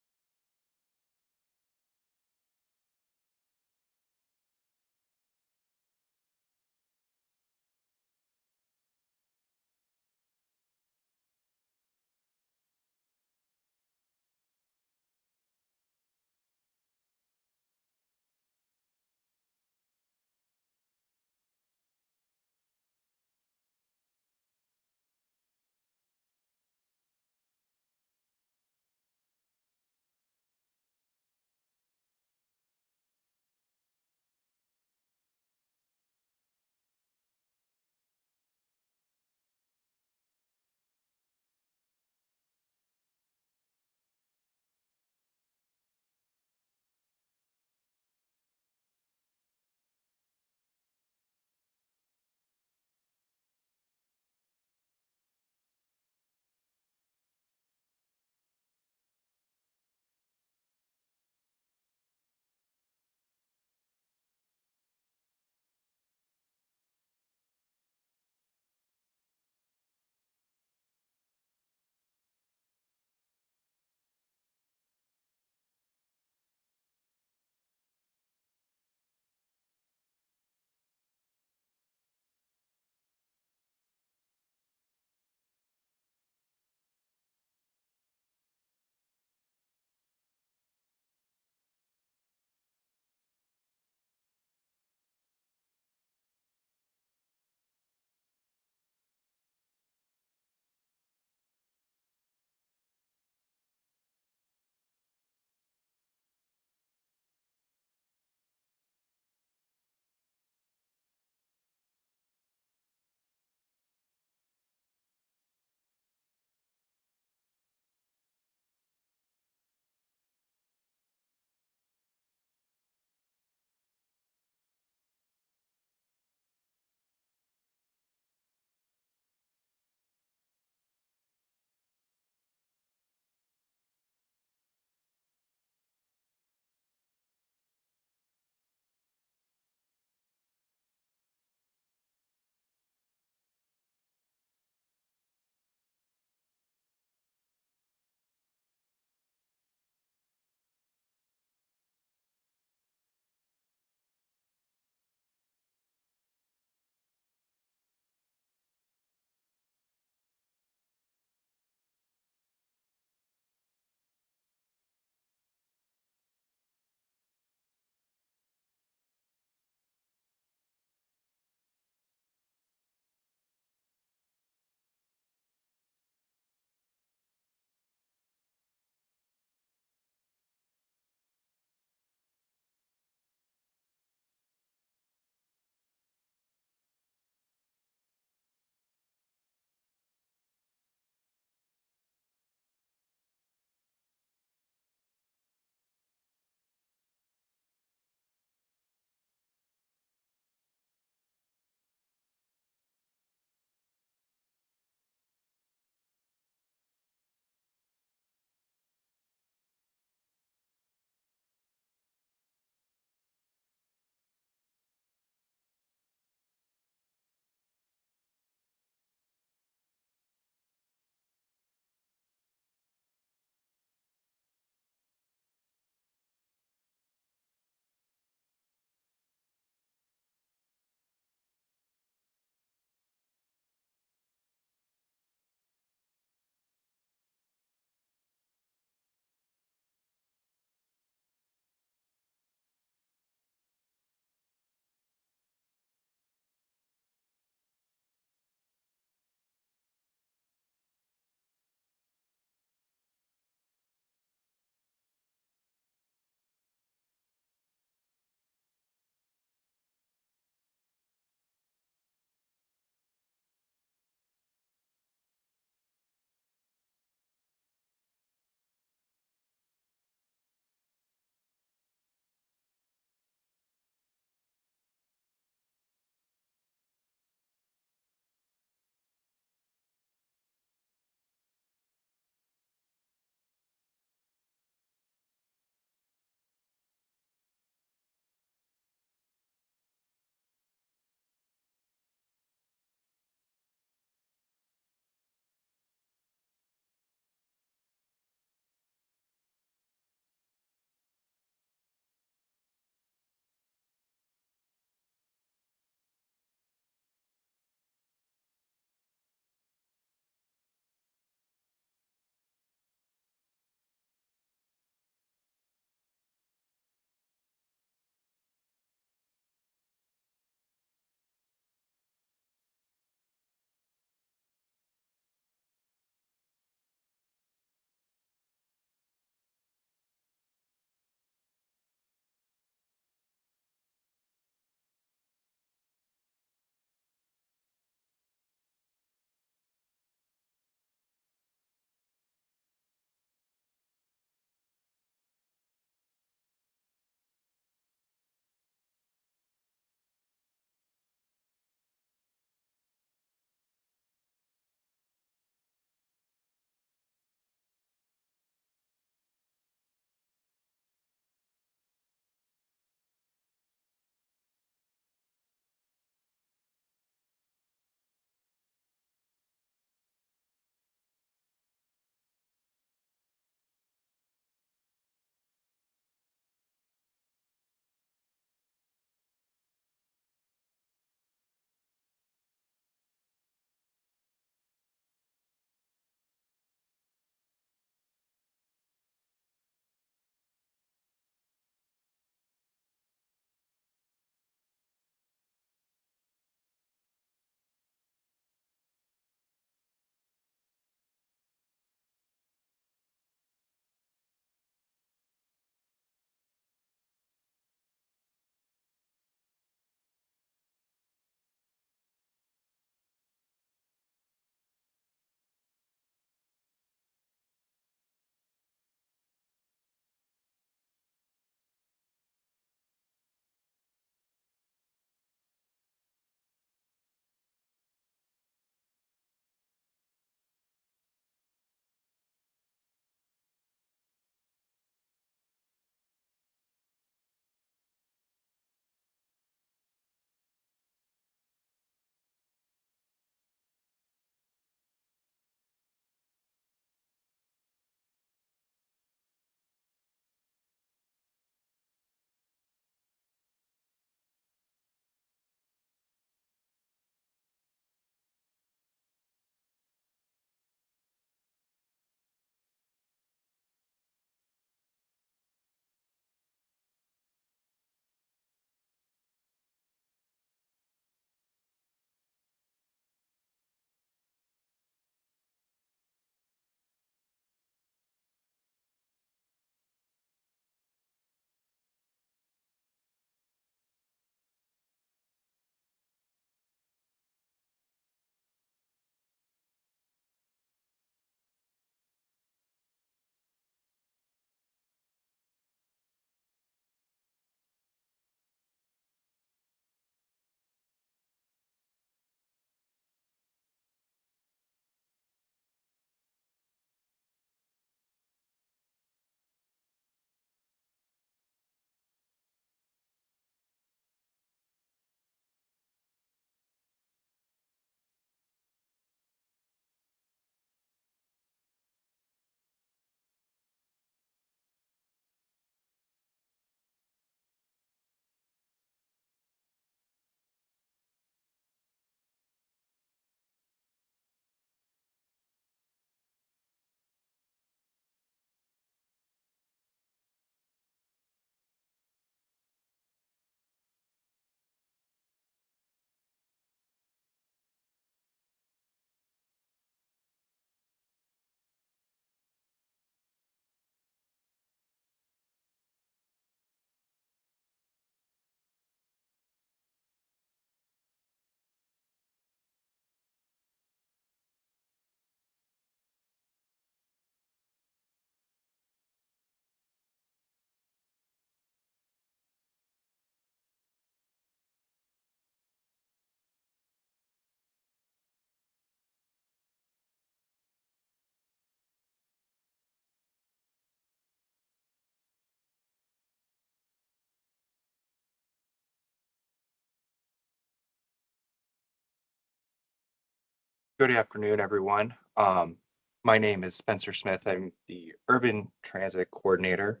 Good afternoon, everyone. My name is Spencer Smith. I'm the Urban Transit Coordinator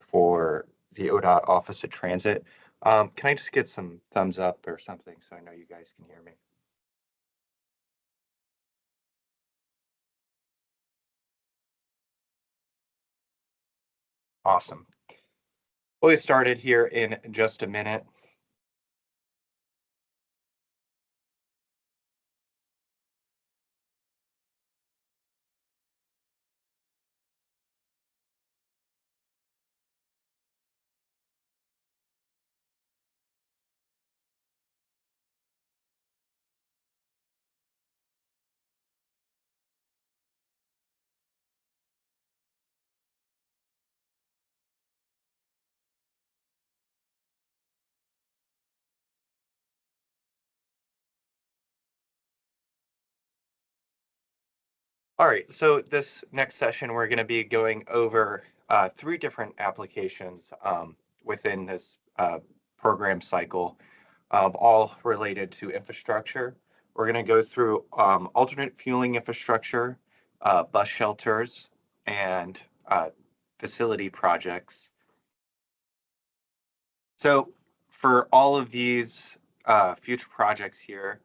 for the ODOT Office of Transit. Can I just get some thumbs up or something so I know you guys can hear me? Awesome. We'll get started here in just a minute. All right, so this next session, we're going to be going over 3 different applications within this program cycle, all related to infrastructure. We're going to go through alternate fueling infrastructure, bus shelters, and facility projects. So for all of these future projects here,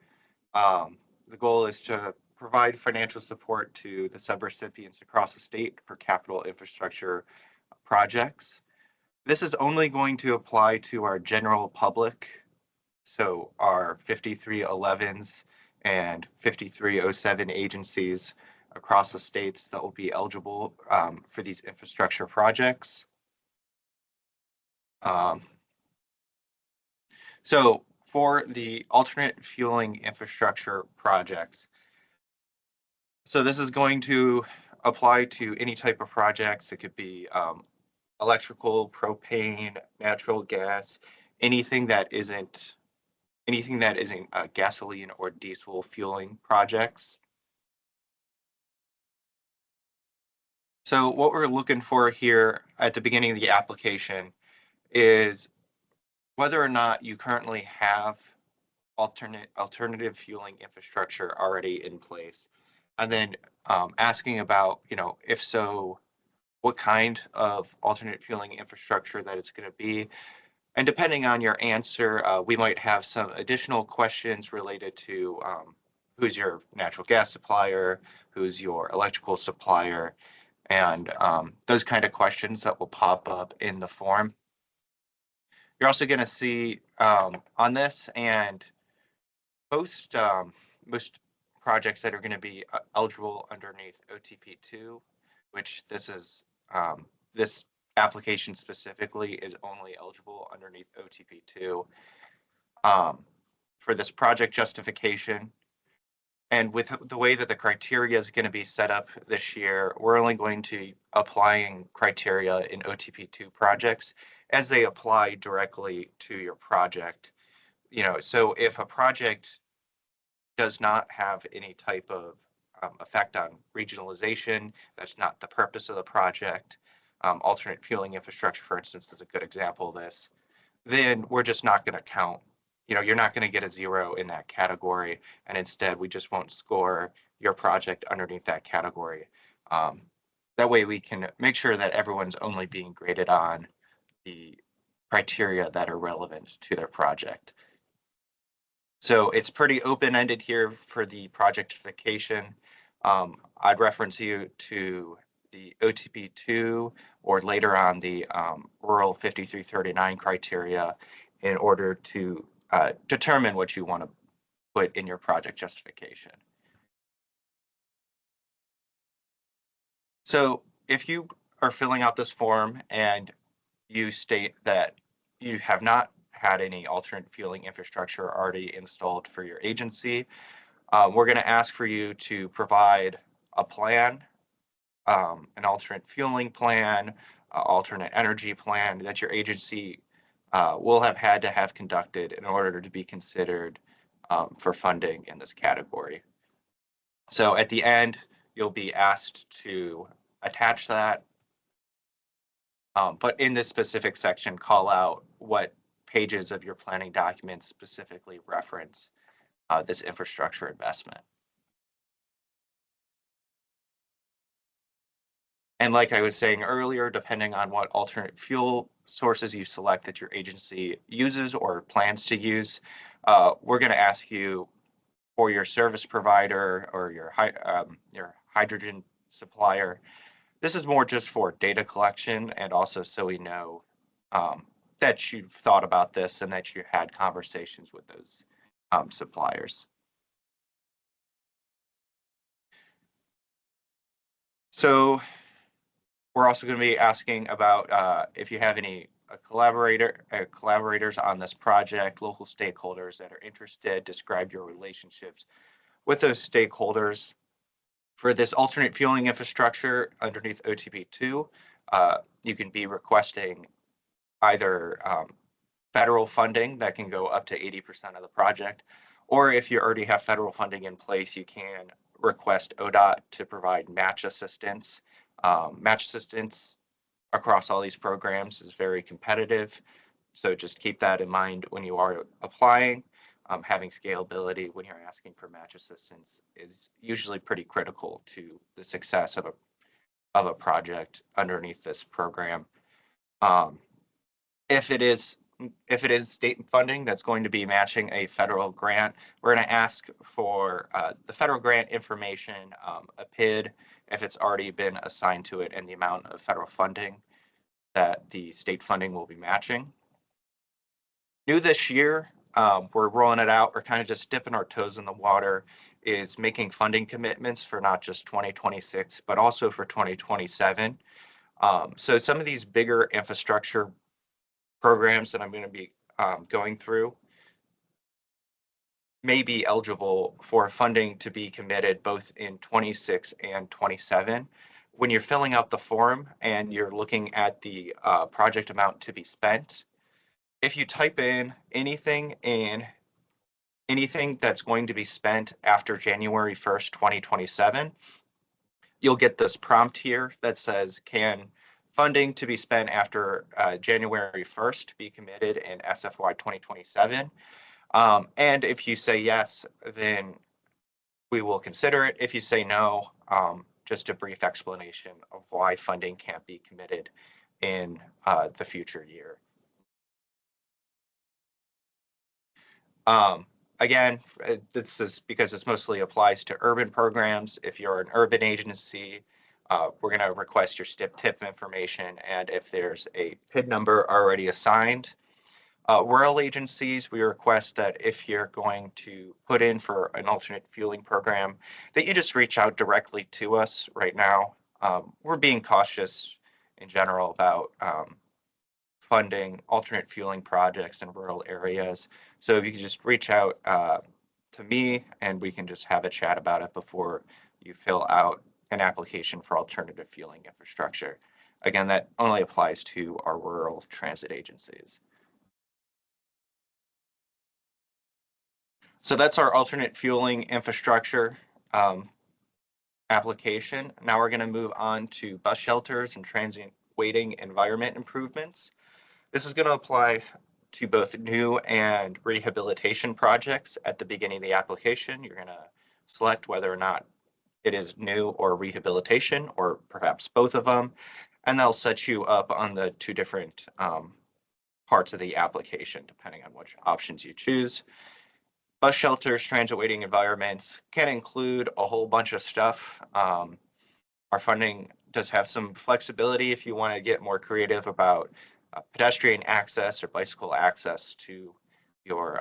the goal is to provide financial support to the subrecipients across the state for capital infrastructure projects. This is only going to apply to our general public, so our 5311s and 5307 agencies across the states that will be eligible for these infrastructure projects. So for the alternate fueling infrastructure projects, so this is going to apply to any type of projects. It could be electrical, propane, natural gas, anything that isn't gasoline or diesel fueling projects. So what we're looking for here at the beginning of the application is whether or not you currently have alternative fueling infrastructure already in place, and then asking about, if so, what kind of alternate fueling infrastructure that it's going to be. And depending on your answer, we might have some additional questions related to who's your natural gas supplier, who's your electrical supplier, and those kind of questions that will pop up in the form. You're also going to see on this, and most projects that are going to be eligible underneath OTP2, which this application specifically is only eligible underneath OTP2 for this project justification. And with the way that the criteria is going to be set up this year, we're only going to applying criteria in OTP2 projects as they apply directly to your project. So if a project does not have any type of effect on regionalization, that's not the purpose of the project. Alternate fueling infrastructure, for instance, is a good example of this. Then we're just not going to count. You're not going to get a 0 in that category, and instead we just won't score your project underneath that category. That way we can make sure that everyone's only being graded on the criteria that are relevant to their project. So it's pretty open-ended here for the projectification. I'd reference you to the OTP2 or later on the rural 5339 criteria in order to determine what you want to put in your project justification. So if you are filling out this form and you state that you have not had any alternate fueling infrastructure already installed for your agency, we're going to ask for you to provide a plan, an alternate fueling plan, alternate energy plan that your agency will have had to have conducted in order to be considered for funding in this category. So at the end, you'll be asked to attach that, but in this specific section, call out what pages of your planning documents specifically reference this infrastructure investment. And like I was saying earlier, depending on what alternate fuel sources you select that your agency uses or plans to use, we're going to ask you for your service provider or your hydrogen supplier. This is more just for data collection and also so we know that you've thought about this and that you had conversations with those suppliers. So we're also going to be asking about if you have any collaborators on this project, local stakeholders that are interested, describe your relationships with those stakeholders. For this alternate fueling infrastructure underneath OTP2, you can be requesting either federal funding that can go up to 80% of the project, or if you already have federal funding in place, you can request ODOT to provide match assistance. Match assistance across all these programs is very competitive, so just keep that in mind when you are applying. Having scalability when you're asking for match assistance is usually pretty critical to the success of a project underneath this program. If it is state funding that's going to be matching a federal grant, we're going to ask for the federal grant information, a PID, if it's already been assigned to it, and the amount of federal funding that the state funding will be matching. New this year, we're rolling it out. We're kind of just dipping our toes in the water, is making funding commitments for not just 2026, but also for 2027. So some of these bigger infrastructure programs that I'm going to be going through may be eligible for funding to be committed both in 26 and 27. When you're filling out the form and you're looking at the project amount to be spent, if you type in anything that's going to be spent after January 1st, 2027, you'll get this prompt here that says, can funding to be spent after January 1st be committed in SFY 2027? And if you say yes, then we will consider it. If you say no, just a brief explanation of why funding can't be committed in the future year. Again, this is because this mostly applies to urban programs. If you're an urban agency, we're going to request your tip information, and if there's a PID number already assigned. Rural agencies, we request that if you're going to put in for an alternate fueling program, that you just reach out directly to us right now. We're being cautious in general about funding alternate fueling projects in rural areas. So if you could just reach out to me and we can just have a chat about it before you fill out an application for alternative fueling infrastructure. Again, that only applies to our rural transit agencies. So that's our alternate fueling infrastructure application. Now we're going to move on to bus shelters and transient waiting environment improvements. This is going to apply to both new and rehabilitation projects. At the beginning of the application, you're going to select whether or not it is new or rehabilitation, or perhaps both of them, and they'll set you up on the two different parts of the application, depending on which options you choose. Bus shelters, transit waiting environments can include a whole bunch of stuff. Our funding does have some flexibility if you want to get more creative about pedestrian access or bicycle access to your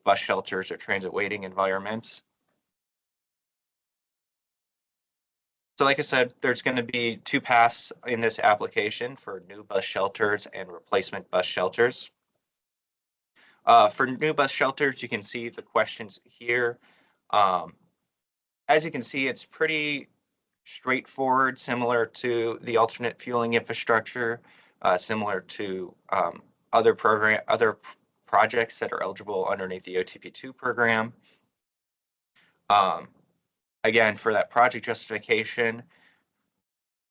bus shelters or transit waiting environments. So like I said, there's going to be two paths in this application for new bus shelters and replacement bus shelters. For new bus shelters, you can see the questions here. As you can see, it's pretty straightforward, similar to the alternate fueling infrastructure, similar to other projects that are eligible underneath the OTP2 program. Again, for that project justification,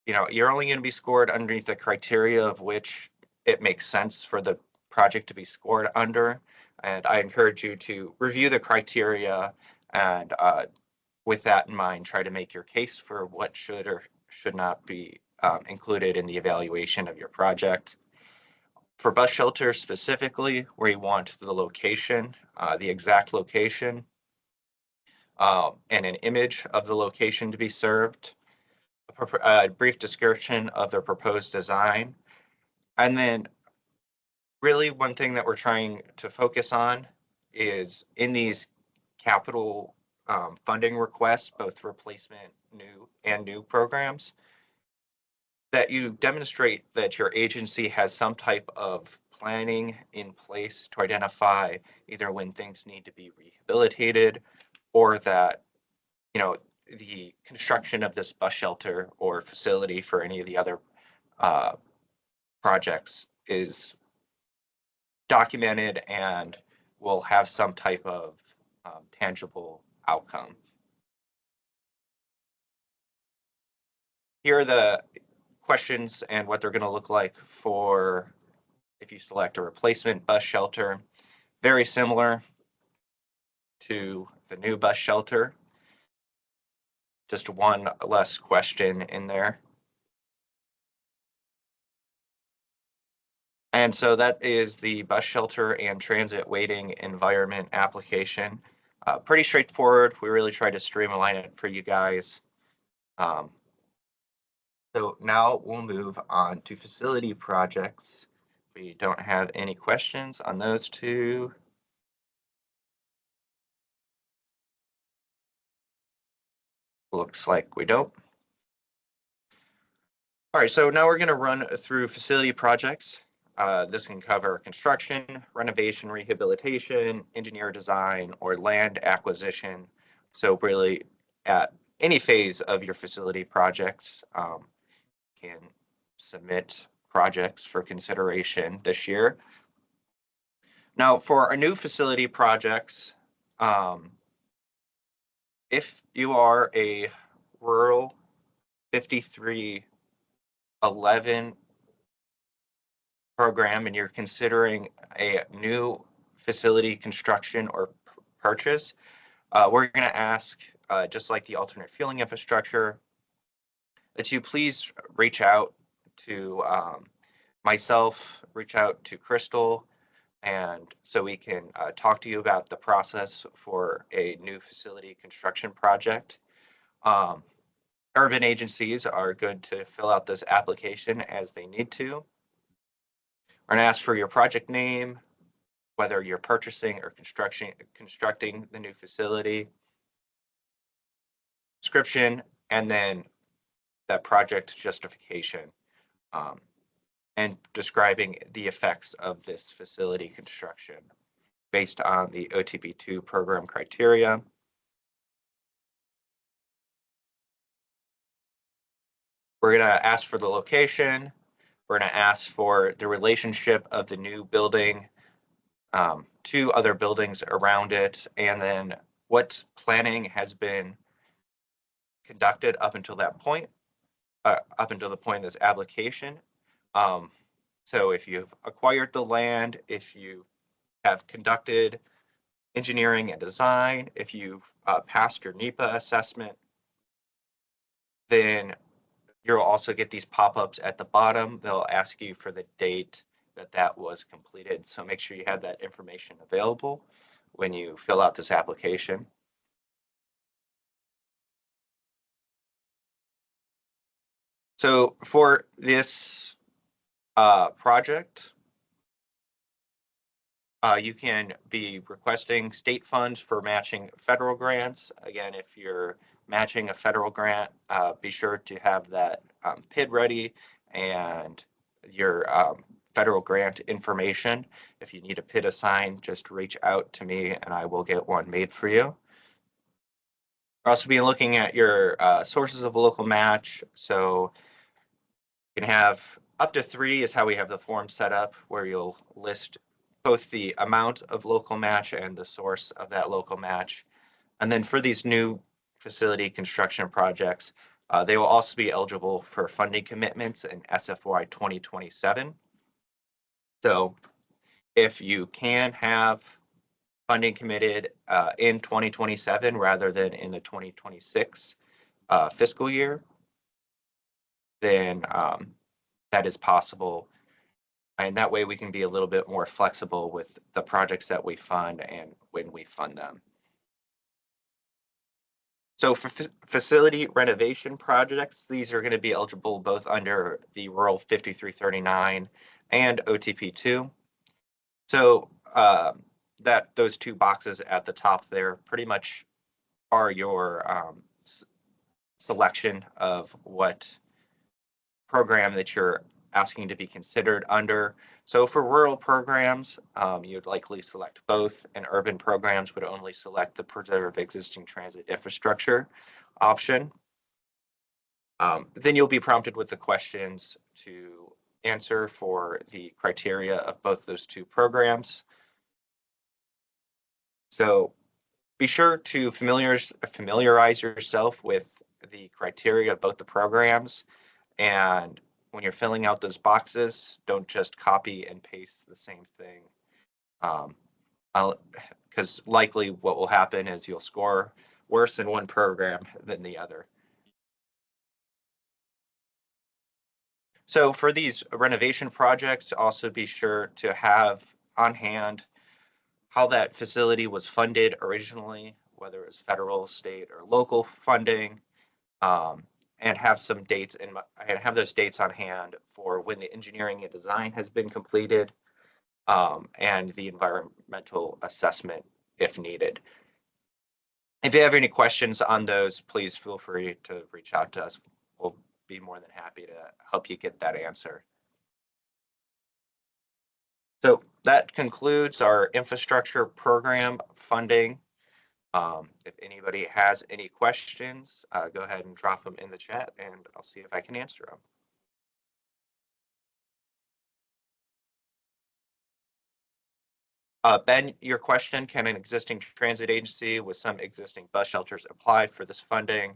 you're only going to be scored underneath the criteria of which it makes sense for the project to be scored under. And I encourage you to review the criteria and with that in mind, try to make your case for what should or should not be included in the evaluation of your project. For bus shelter specifically, where you want the location, the exact location, and an image of the location to be served, a brief description of the proposed design, and then really one thing that we're trying to focus on is in these capital funding requests, both replacement, new programs, that you demonstrate that your agency has some type of planning in place to identify either when things need to be rehabilitated or that, you know, the construction of this bus shelter or facility for any of the other projects is documented and will have some type of tangible outcome. Here are the questions and what they're going to look like for if you select a replacement bus shelter. Very similar to the new bus shelter. Just one less question in there. And so that is the bus shelter and transit waiting environment application. Pretty straightforward. We really tried to streamline it for you guys. So now we'll move on to facility projects. We don't have any questions on those two. Looks like we don't. All right, so now we're going to run through facility projects. This can cover construction, renovation, rehabilitation, engineer design, or land acquisition. So really at any phase of your facility projects, can submit projects for consideration this year. Now for our new facility projects, if you are a rural 5311 program and you're considering a new facility construction or purchase, we're going to ask, just like the alternate fueling infrastructure, that you please reach out to myself, reach out to Crystal, and so we can talk to you about the process for a new facility construction project. Urban agencies are good to fill out this application as they need to. We're going to ask for your project name, whether you're purchasing or constructing the new facility, description, and then that project justification, and describing the effects of this facility construction based on the OTP2 program criteria. We're going to ask for the location. We're going to ask for the relationship of the new building to other buildings around it, and then what planning has been conducted up until that point, up until the point of this application. So if you've acquired the land, if you have conducted engineering and design, if you've passed your NEPA assessment, then you'll also get these pop-ups at the bottom. They'll ask you for the date that was completed. So make sure you have that information available when you fill out this application. So for this project, you can be requesting state funds for matching federal grants. Again, if you're matching a federal grant, be sure to have that PID ready and your federal grant information. If you need a PID assigned, just reach out to me and I will get one made for you. We'll also be looking at your sources of local match. So you can have up to 3 is how we have the form set up, where you'll list both the amount of local match and the source of that local match. And then for these new facility construction projects, they will also be eligible for funding commitments in SFY 2027. So if you can have funding committed in 2027 rather than in the 2026 fiscal year, then that is possible. And that way we can be a little bit more flexible with the projects that we fund and when we fund them. So for facility renovation projects, these are going to be eligible both under the Rural 5339 and OTP2. So that those two boxes at the top there pretty much are your selection of what program that you're asking to be considered under. So for rural programs, you'd likely select both, and urban programs would only select the preserve existing transit infrastructure option. Then you'll be prompted with the questions to answer for the criteria of both those two programs. So be sure to familiarize yourself with the criteria of both the programs. And when you're filling out those boxes, don't just copy and paste the same thing. Because likely what will happen is you'll score worse in one program than the other. So for these renovation projects, also be sure to have on hand how that facility was funded originally, whether it was federal, state, or local funding, and have some dates and have those dates on hand for when the engineering and design has been completed, and the environmental assessment if needed. If you have any questions on those, please feel free to reach out to us. We'll be more than happy to help you get that answer. So that concludes our infrastructure program funding. If anybody has any questions, go ahead and drop them in the chat and I'll see if I can answer them. Ben, your question, can an existing transit agency with some existing bus shelters apply for this funding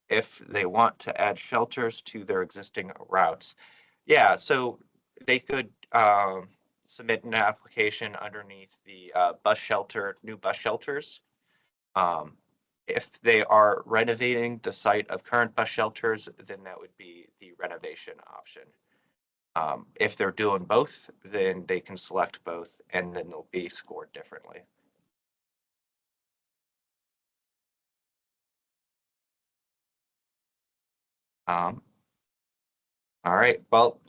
if they want to add shelters to their existing routes? Yeah, so they could submit an application underneath the new bus shelters. If they are renovating the site of current bus shelters, then that would be the renovation option. If they're doing both, then they can select both and then they'll be scored differently. All right, well,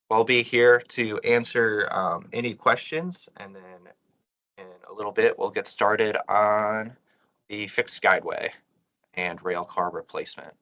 I'll be here to answer any questions, and then in a little bit, we'll get started on the fixed guideway and rail car replacement.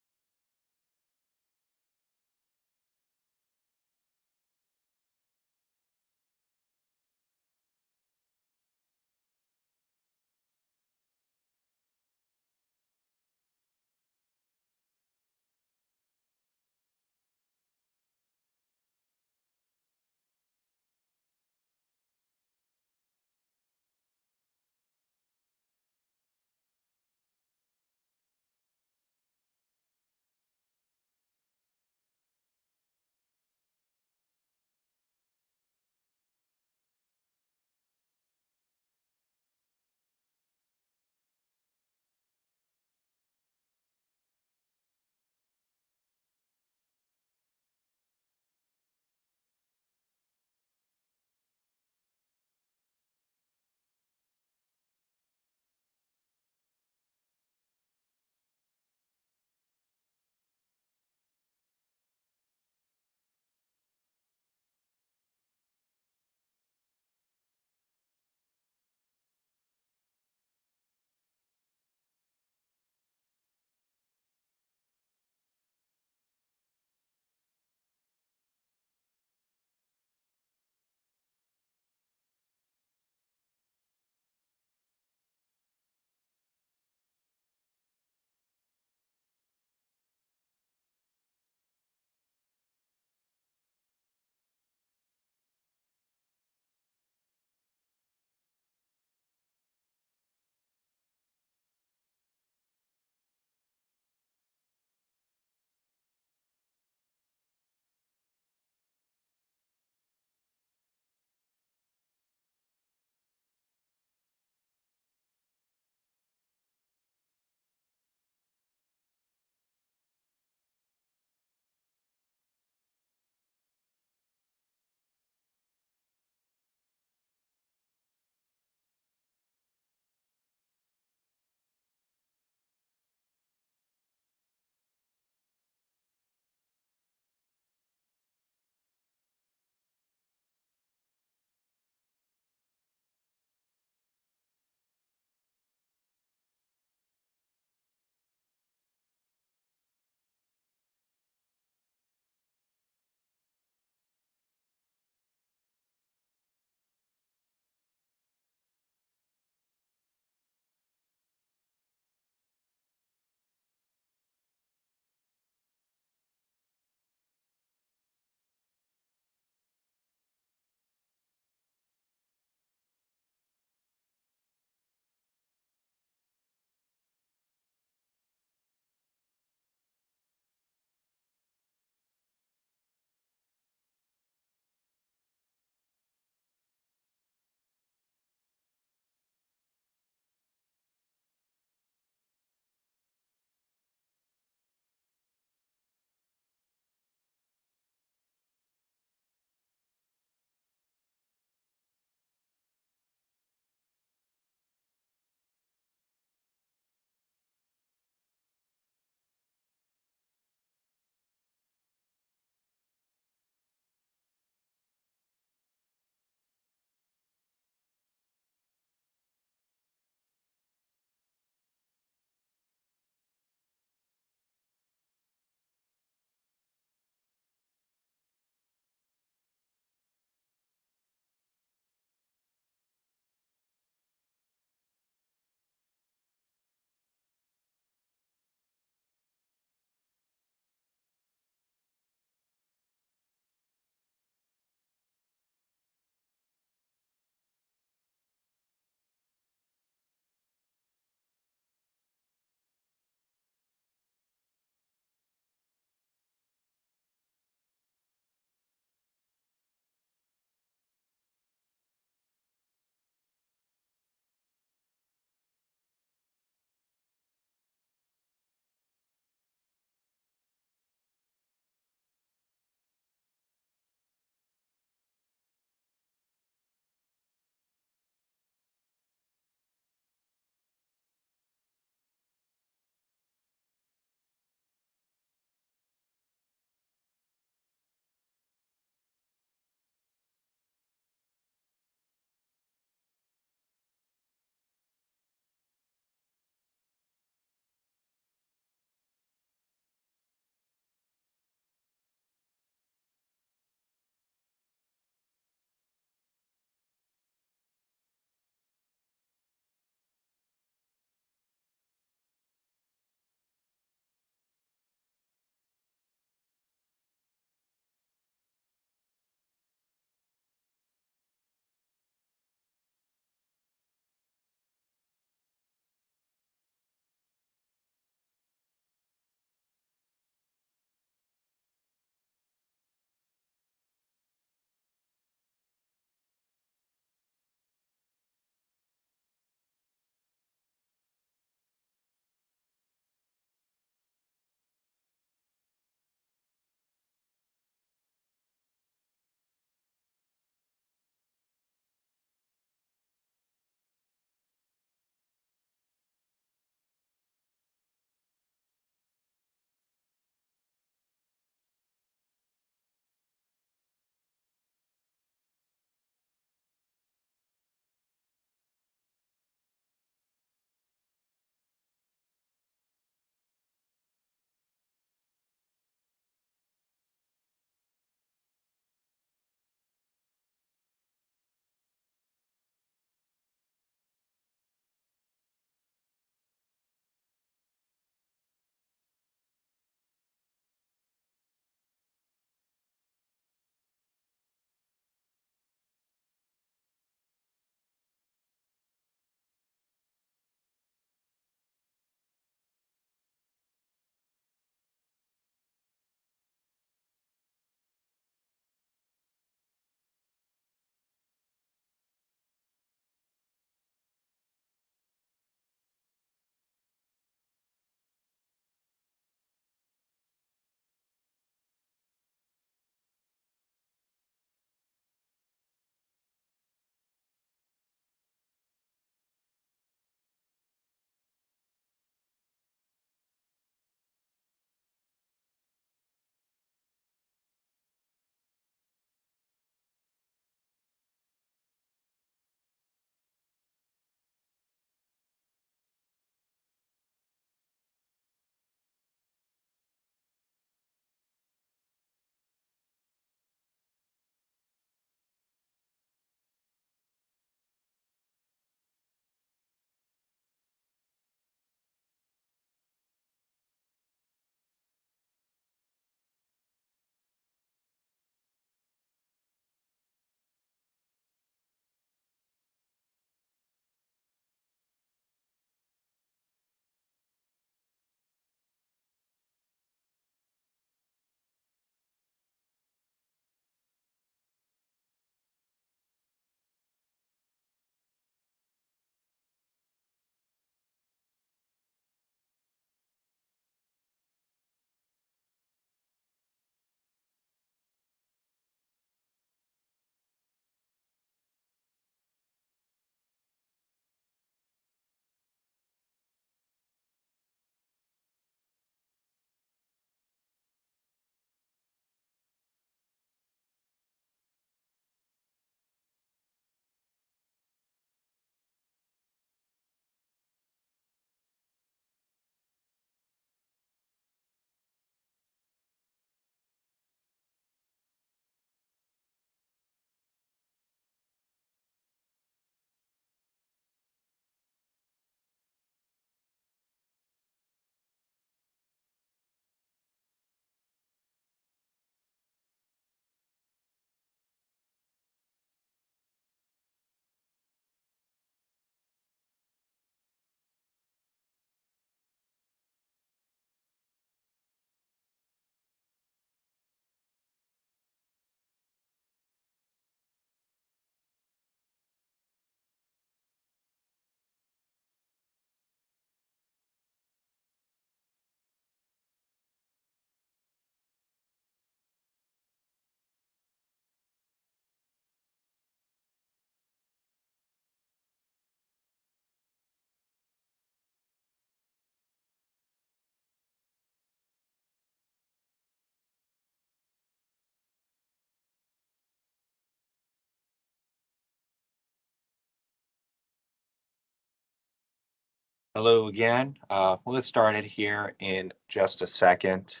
Hello again. We'll get started here in just a second.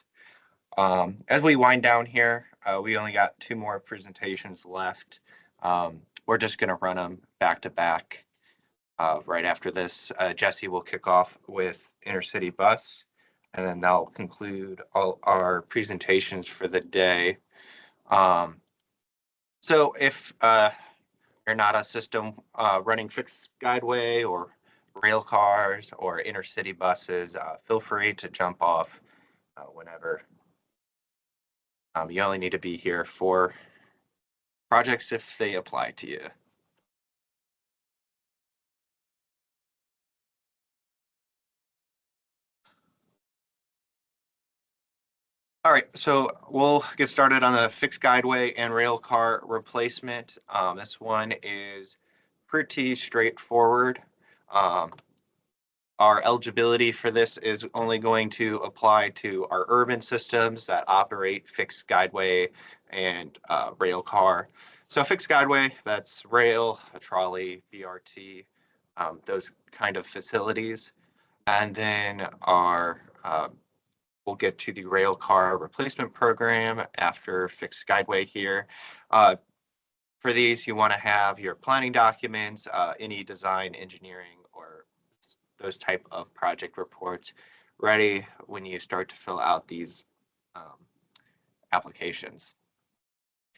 As we wind down here, we only got 2 more presentations left. We're just going to run them back to back. Right after this, Jesse will kick off with Intercity Bus, and then that'll conclude all our presentations for the day. So if you're not a system running fixed guideway or rail cars or intercity buses, feel free to jump off whenever. You only need to be here for projects if they apply to you. All right, so we'll get started on the fixed guideway and rail car replacement. This one is pretty straightforward. Our eligibility for this is only going to apply to our urban systems that operate fixed guideway and rail car. So fixed guideway, that's rail, a trolley, BRT, those kind of facilities. And then we'll get to the rail car replacement program after fixed guideway here. For these, you want to have your planning documents, any design, engineering, or those type of project reports ready when you start to fill out these applications.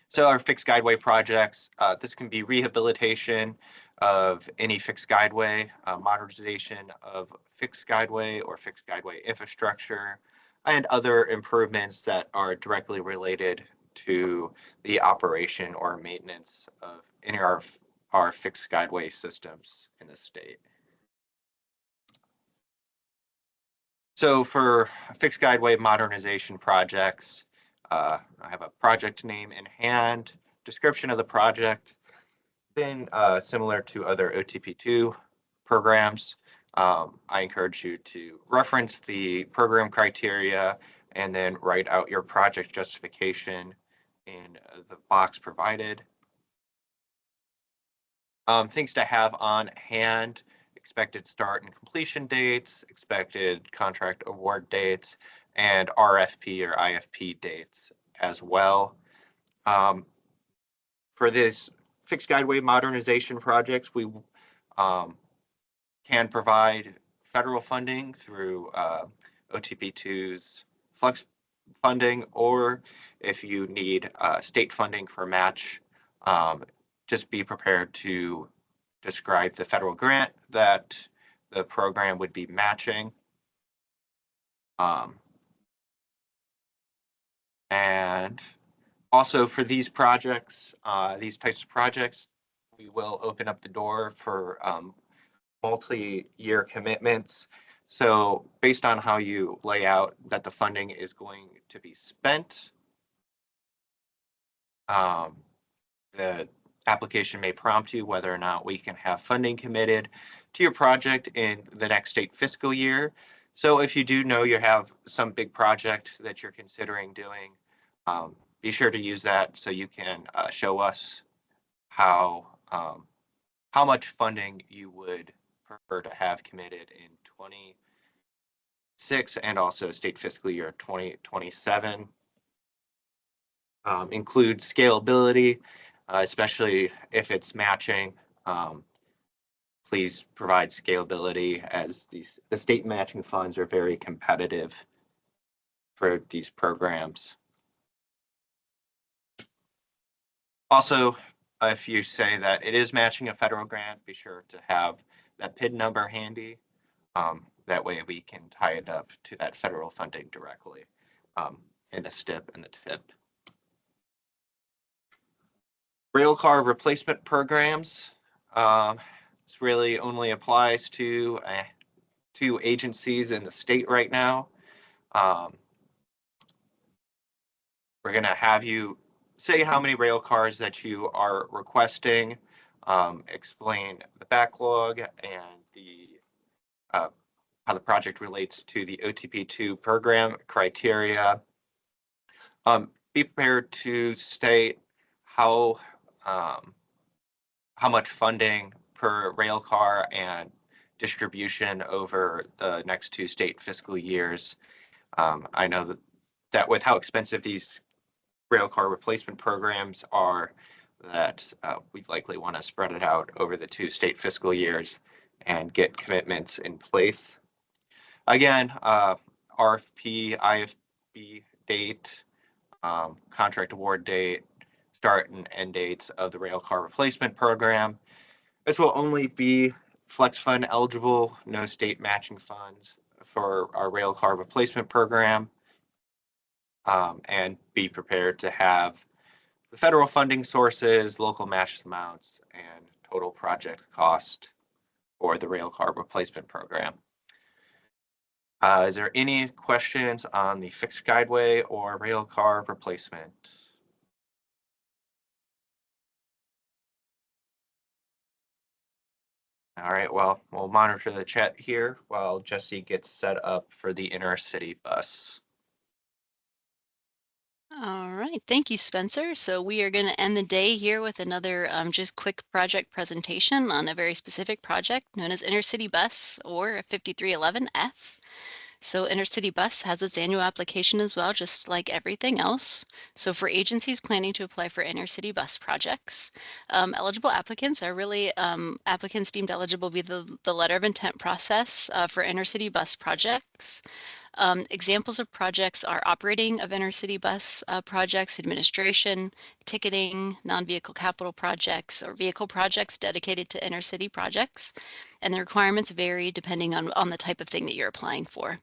So our fixed guideway projects, this can be rehabilitation of any fixed guideway, modernization of fixed guideway or fixed guideway infrastructure, and other improvements that are directly related to the operation or maintenance of any of our fixed guideway systems in the state. So for fixed guideway modernization projects, I have a project name in hand, description of the project, then similar to other OTP2 programs, I encourage you to reference the program criteria and then write out your project justification in the box provided. Things to have on hand: expected start and completion dates, expected contract award dates, and RFP or IFP dates as well. For this fixed guideway modernization projects, we can provide federal funding through OTP2's flex funding, or if you need state funding for match, just be prepared to describe the federal grant that the program would be matching. And also for these projects, these types of projects, we will open up the door for multi-year commitments. So based on how you lay out that the funding is going to be spent, the application may prompt you whether or not we can have funding committed to your project in the next state fiscal year. So if you do know you have some big project that you're considering doing, be sure to use that so you can show us how much funding you would prefer to have committed in 26 and also state fiscal year 2027. Include scalability, especially if it's matching. Please provide scalability, as the state matching funds are very competitive for these programs. Also, if you say that it is matching a federal grant, be sure to have that PID number handy. That way we can tie it up to that federal funding directly in the STIP and the TIP. Railcar replacement programs. This really only applies to 2 agencies in the state right now. We're going to have you say how many rail cars that you are requesting, explain the backlog and how the project relates to the OTP2 program criteria. Be prepared to state how much funding per rail car and distribution over the next 2 state fiscal years. I know that with how expensive these rail car replacement programs are, that we'd likely want to spread it out over the 2 state fiscal years and get commitments in place. Again, RFP, IFB date, contract award date, start and end dates of the rail car replacement program. This will only be flex fund eligible, no state matching funds for our rail car replacement program. And be prepared to have the federal funding sources, local match amounts, and total project cost for the rail car replacement program. Is there any questions on the fixed guideway or rail car replacement? All right, well, we'll monitor the chat here while Jesse gets set up for the intercity bus. All right, thank you, Spencer. So we are going to end the day here with another just quick project presentation on a very specific project known as Intercity Bus, or 5311F. So Intercity Bus has its annual application as well, just like everything else. So for agencies planning to apply for intercity bus projects, eligible applicants are really applicants deemed eligible via the letter of intent process for intercity bus projects. Examples of projects are operating of intercity bus projects, administration, ticketing, non-vehicle capital projects, or vehicle projects dedicated to intercity projects. And the requirements vary depending on the type of thing that you're applying for.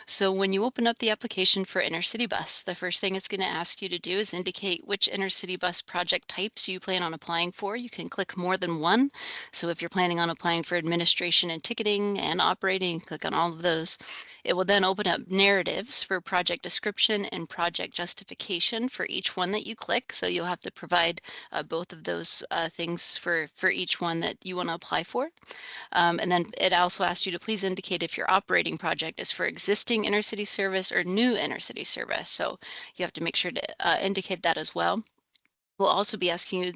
So when you open up the application for intercity bus, the first thing it's going to ask you to do is indicate which intercity bus project types you plan on applying for. You can click more than one. So if you're planning on applying for administration and ticketing and operating, click on all of those. It will then open up narratives for project description and project justification for each one that you click. So you'll have to provide both of those things for each one that you want to apply for. And then it also asks you to please indicate if your operating project is for existing intercity service or new intercity service. So you have to make sure to indicate that as well. We'll also be asking you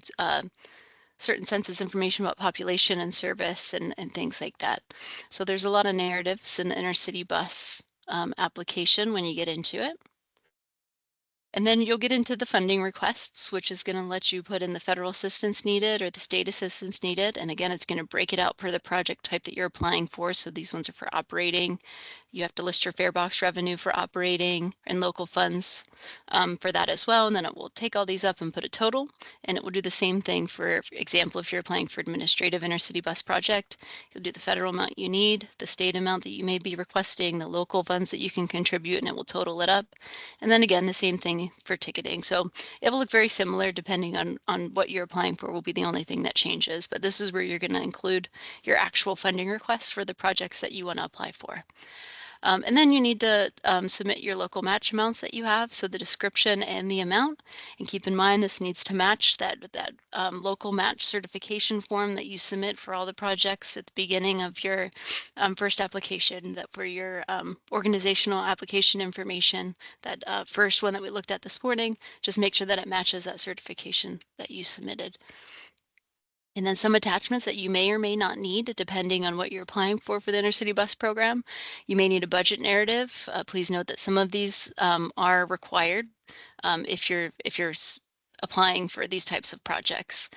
certain census information about population and service and things like that. So there's a lot of narratives in the intercity bus application when you get into it. And then you'll get into the funding requests, which is going to let you put in the federal assistance needed or the state assistance needed. And again, it's going to break it out per the project type that you're applying for. So these ones are for operating. You have to list your fare box revenue for operating and local funds for that as well. And then it will take all these up and put a total. And it will do the same thing for example, if you're applying for administrative intercity bus project, you'll do the federal amount you need, the state amount that you may be requesting, the local funds that you can contribute, and it will total it up. And then again, the same thing for ticketing. So it will look very similar depending on what you're applying for will be the only thing that changes. But this is where you're going to include your actual funding requests for the projects that you want to apply for. And then you need to submit your local match amounts that you have, so the description and the amount. And keep in mind this needs to match that local match certification form that you submit for all the projects at the beginning of your first application, that for your organizational application information, that first one that we looked at this morning, just make sure that it matches that certification that you submitted. And then some attachments that you may or may not need, depending on what you're applying for the intercity bus program. You may need a budget narrative. Please note that some of these are required if you're applying for these types of projects.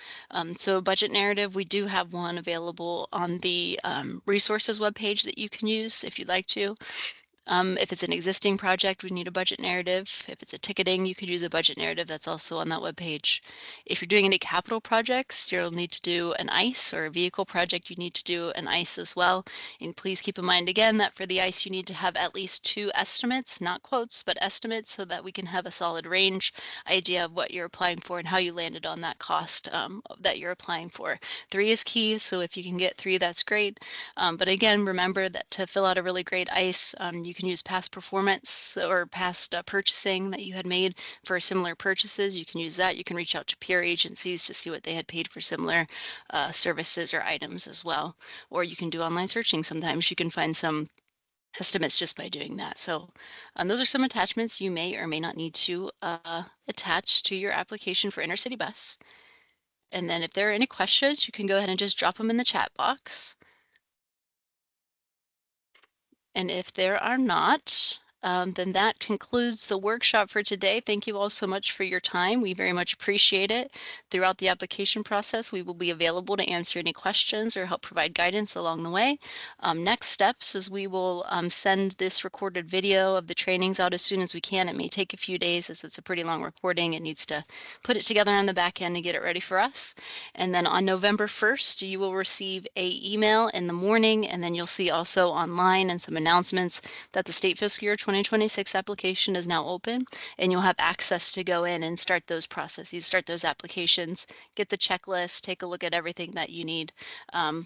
So budget narrative, we do have one available on the resources webpage that you can use if you'd like to. If it's an existing project, we need a budget narrative. If it's a ticketing, you could use a budget narrative. That's also on that webpage. If you're doing any capital projects, you'll need to do an ICE, or a vehicle project, you need to do an ICE as well. And please keep in mind again that for the ICE, you need to have at least 2 estimates, not quotes, but estimates, so that we can have a solid range idea of what you're applying for and how you landed on that cost that you're applying for. 3 is key, so if you can get 3, that's great. But again, remember that to fill out a really great ICE, you can use past performance or past purchasing that you had made for similar purchases. You can use that. You can reach out to peer agencies to see what they had paid for similar services or items as well. Or you can do online searching. Sometimes you can find some estimates just by doing that. So those are some attachments you may or may not need to attach to your application for intercity bus. And then if there are any questions, you can go ahead and just drop them in the chat box. And if there are not, then that concludes the workshop for today. Thank you all so much for your time. We very much appreciate it. Throughout the application process, we will be available to answer any questions or help provide guidance along the way. Next steps is we will send this recorded video of the trainings out as soon as we can. It may take a few days as it's a pretty long recording. It needs to put it together on the back end and get it ready for us. And then on November 1st, you will receive an email in the morning, and then you'll see also online and some announcements that the state fiscal year 2026 application is now open, and you'll have access to go in and start those processes, start those applications, get the checklist, take a look at everything that you need,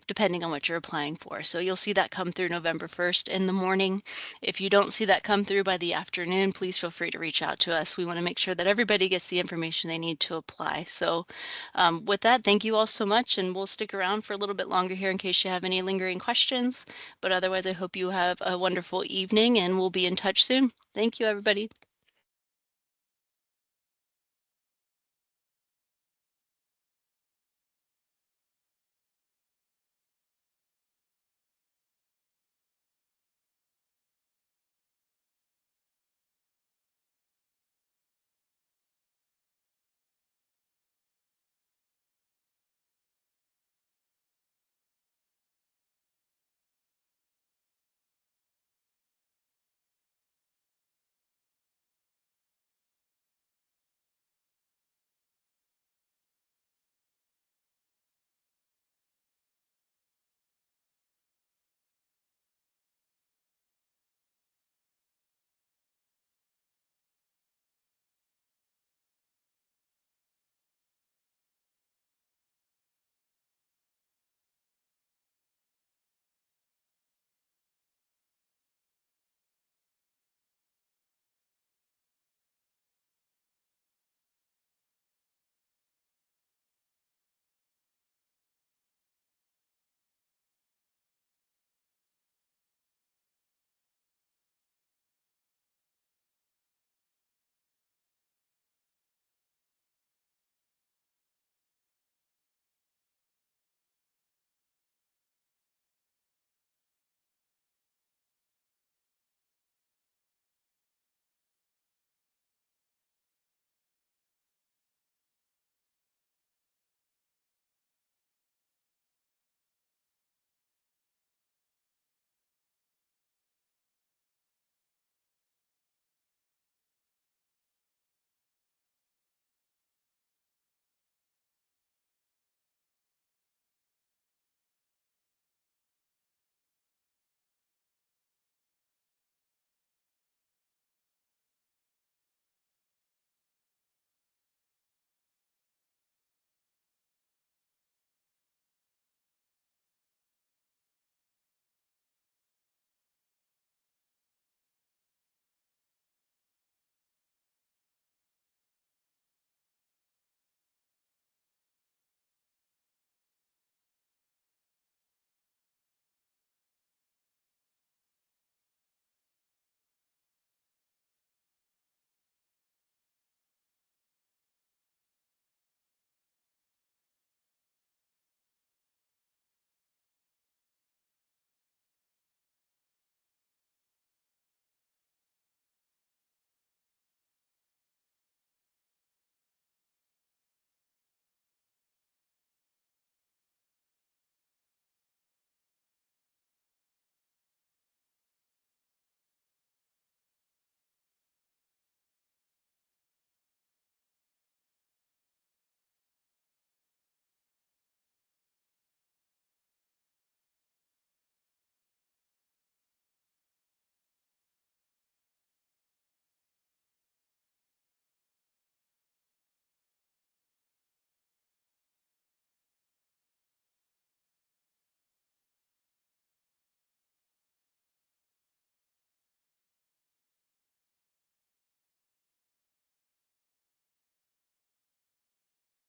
depending on what you're applying for. So you'll see that come through November 1st in the morning. If you don't see that come through by the afternoon, please feel free to reach out to us. We want to make sure that everybody gets the information they need to apply. So with that, thank you all so much, and we'll stick around for a little bit longer here in case you have any lingering questions. But otherwise, I hope you have a wonderful evening, and we'll be in touch soon. Thank you, everybody.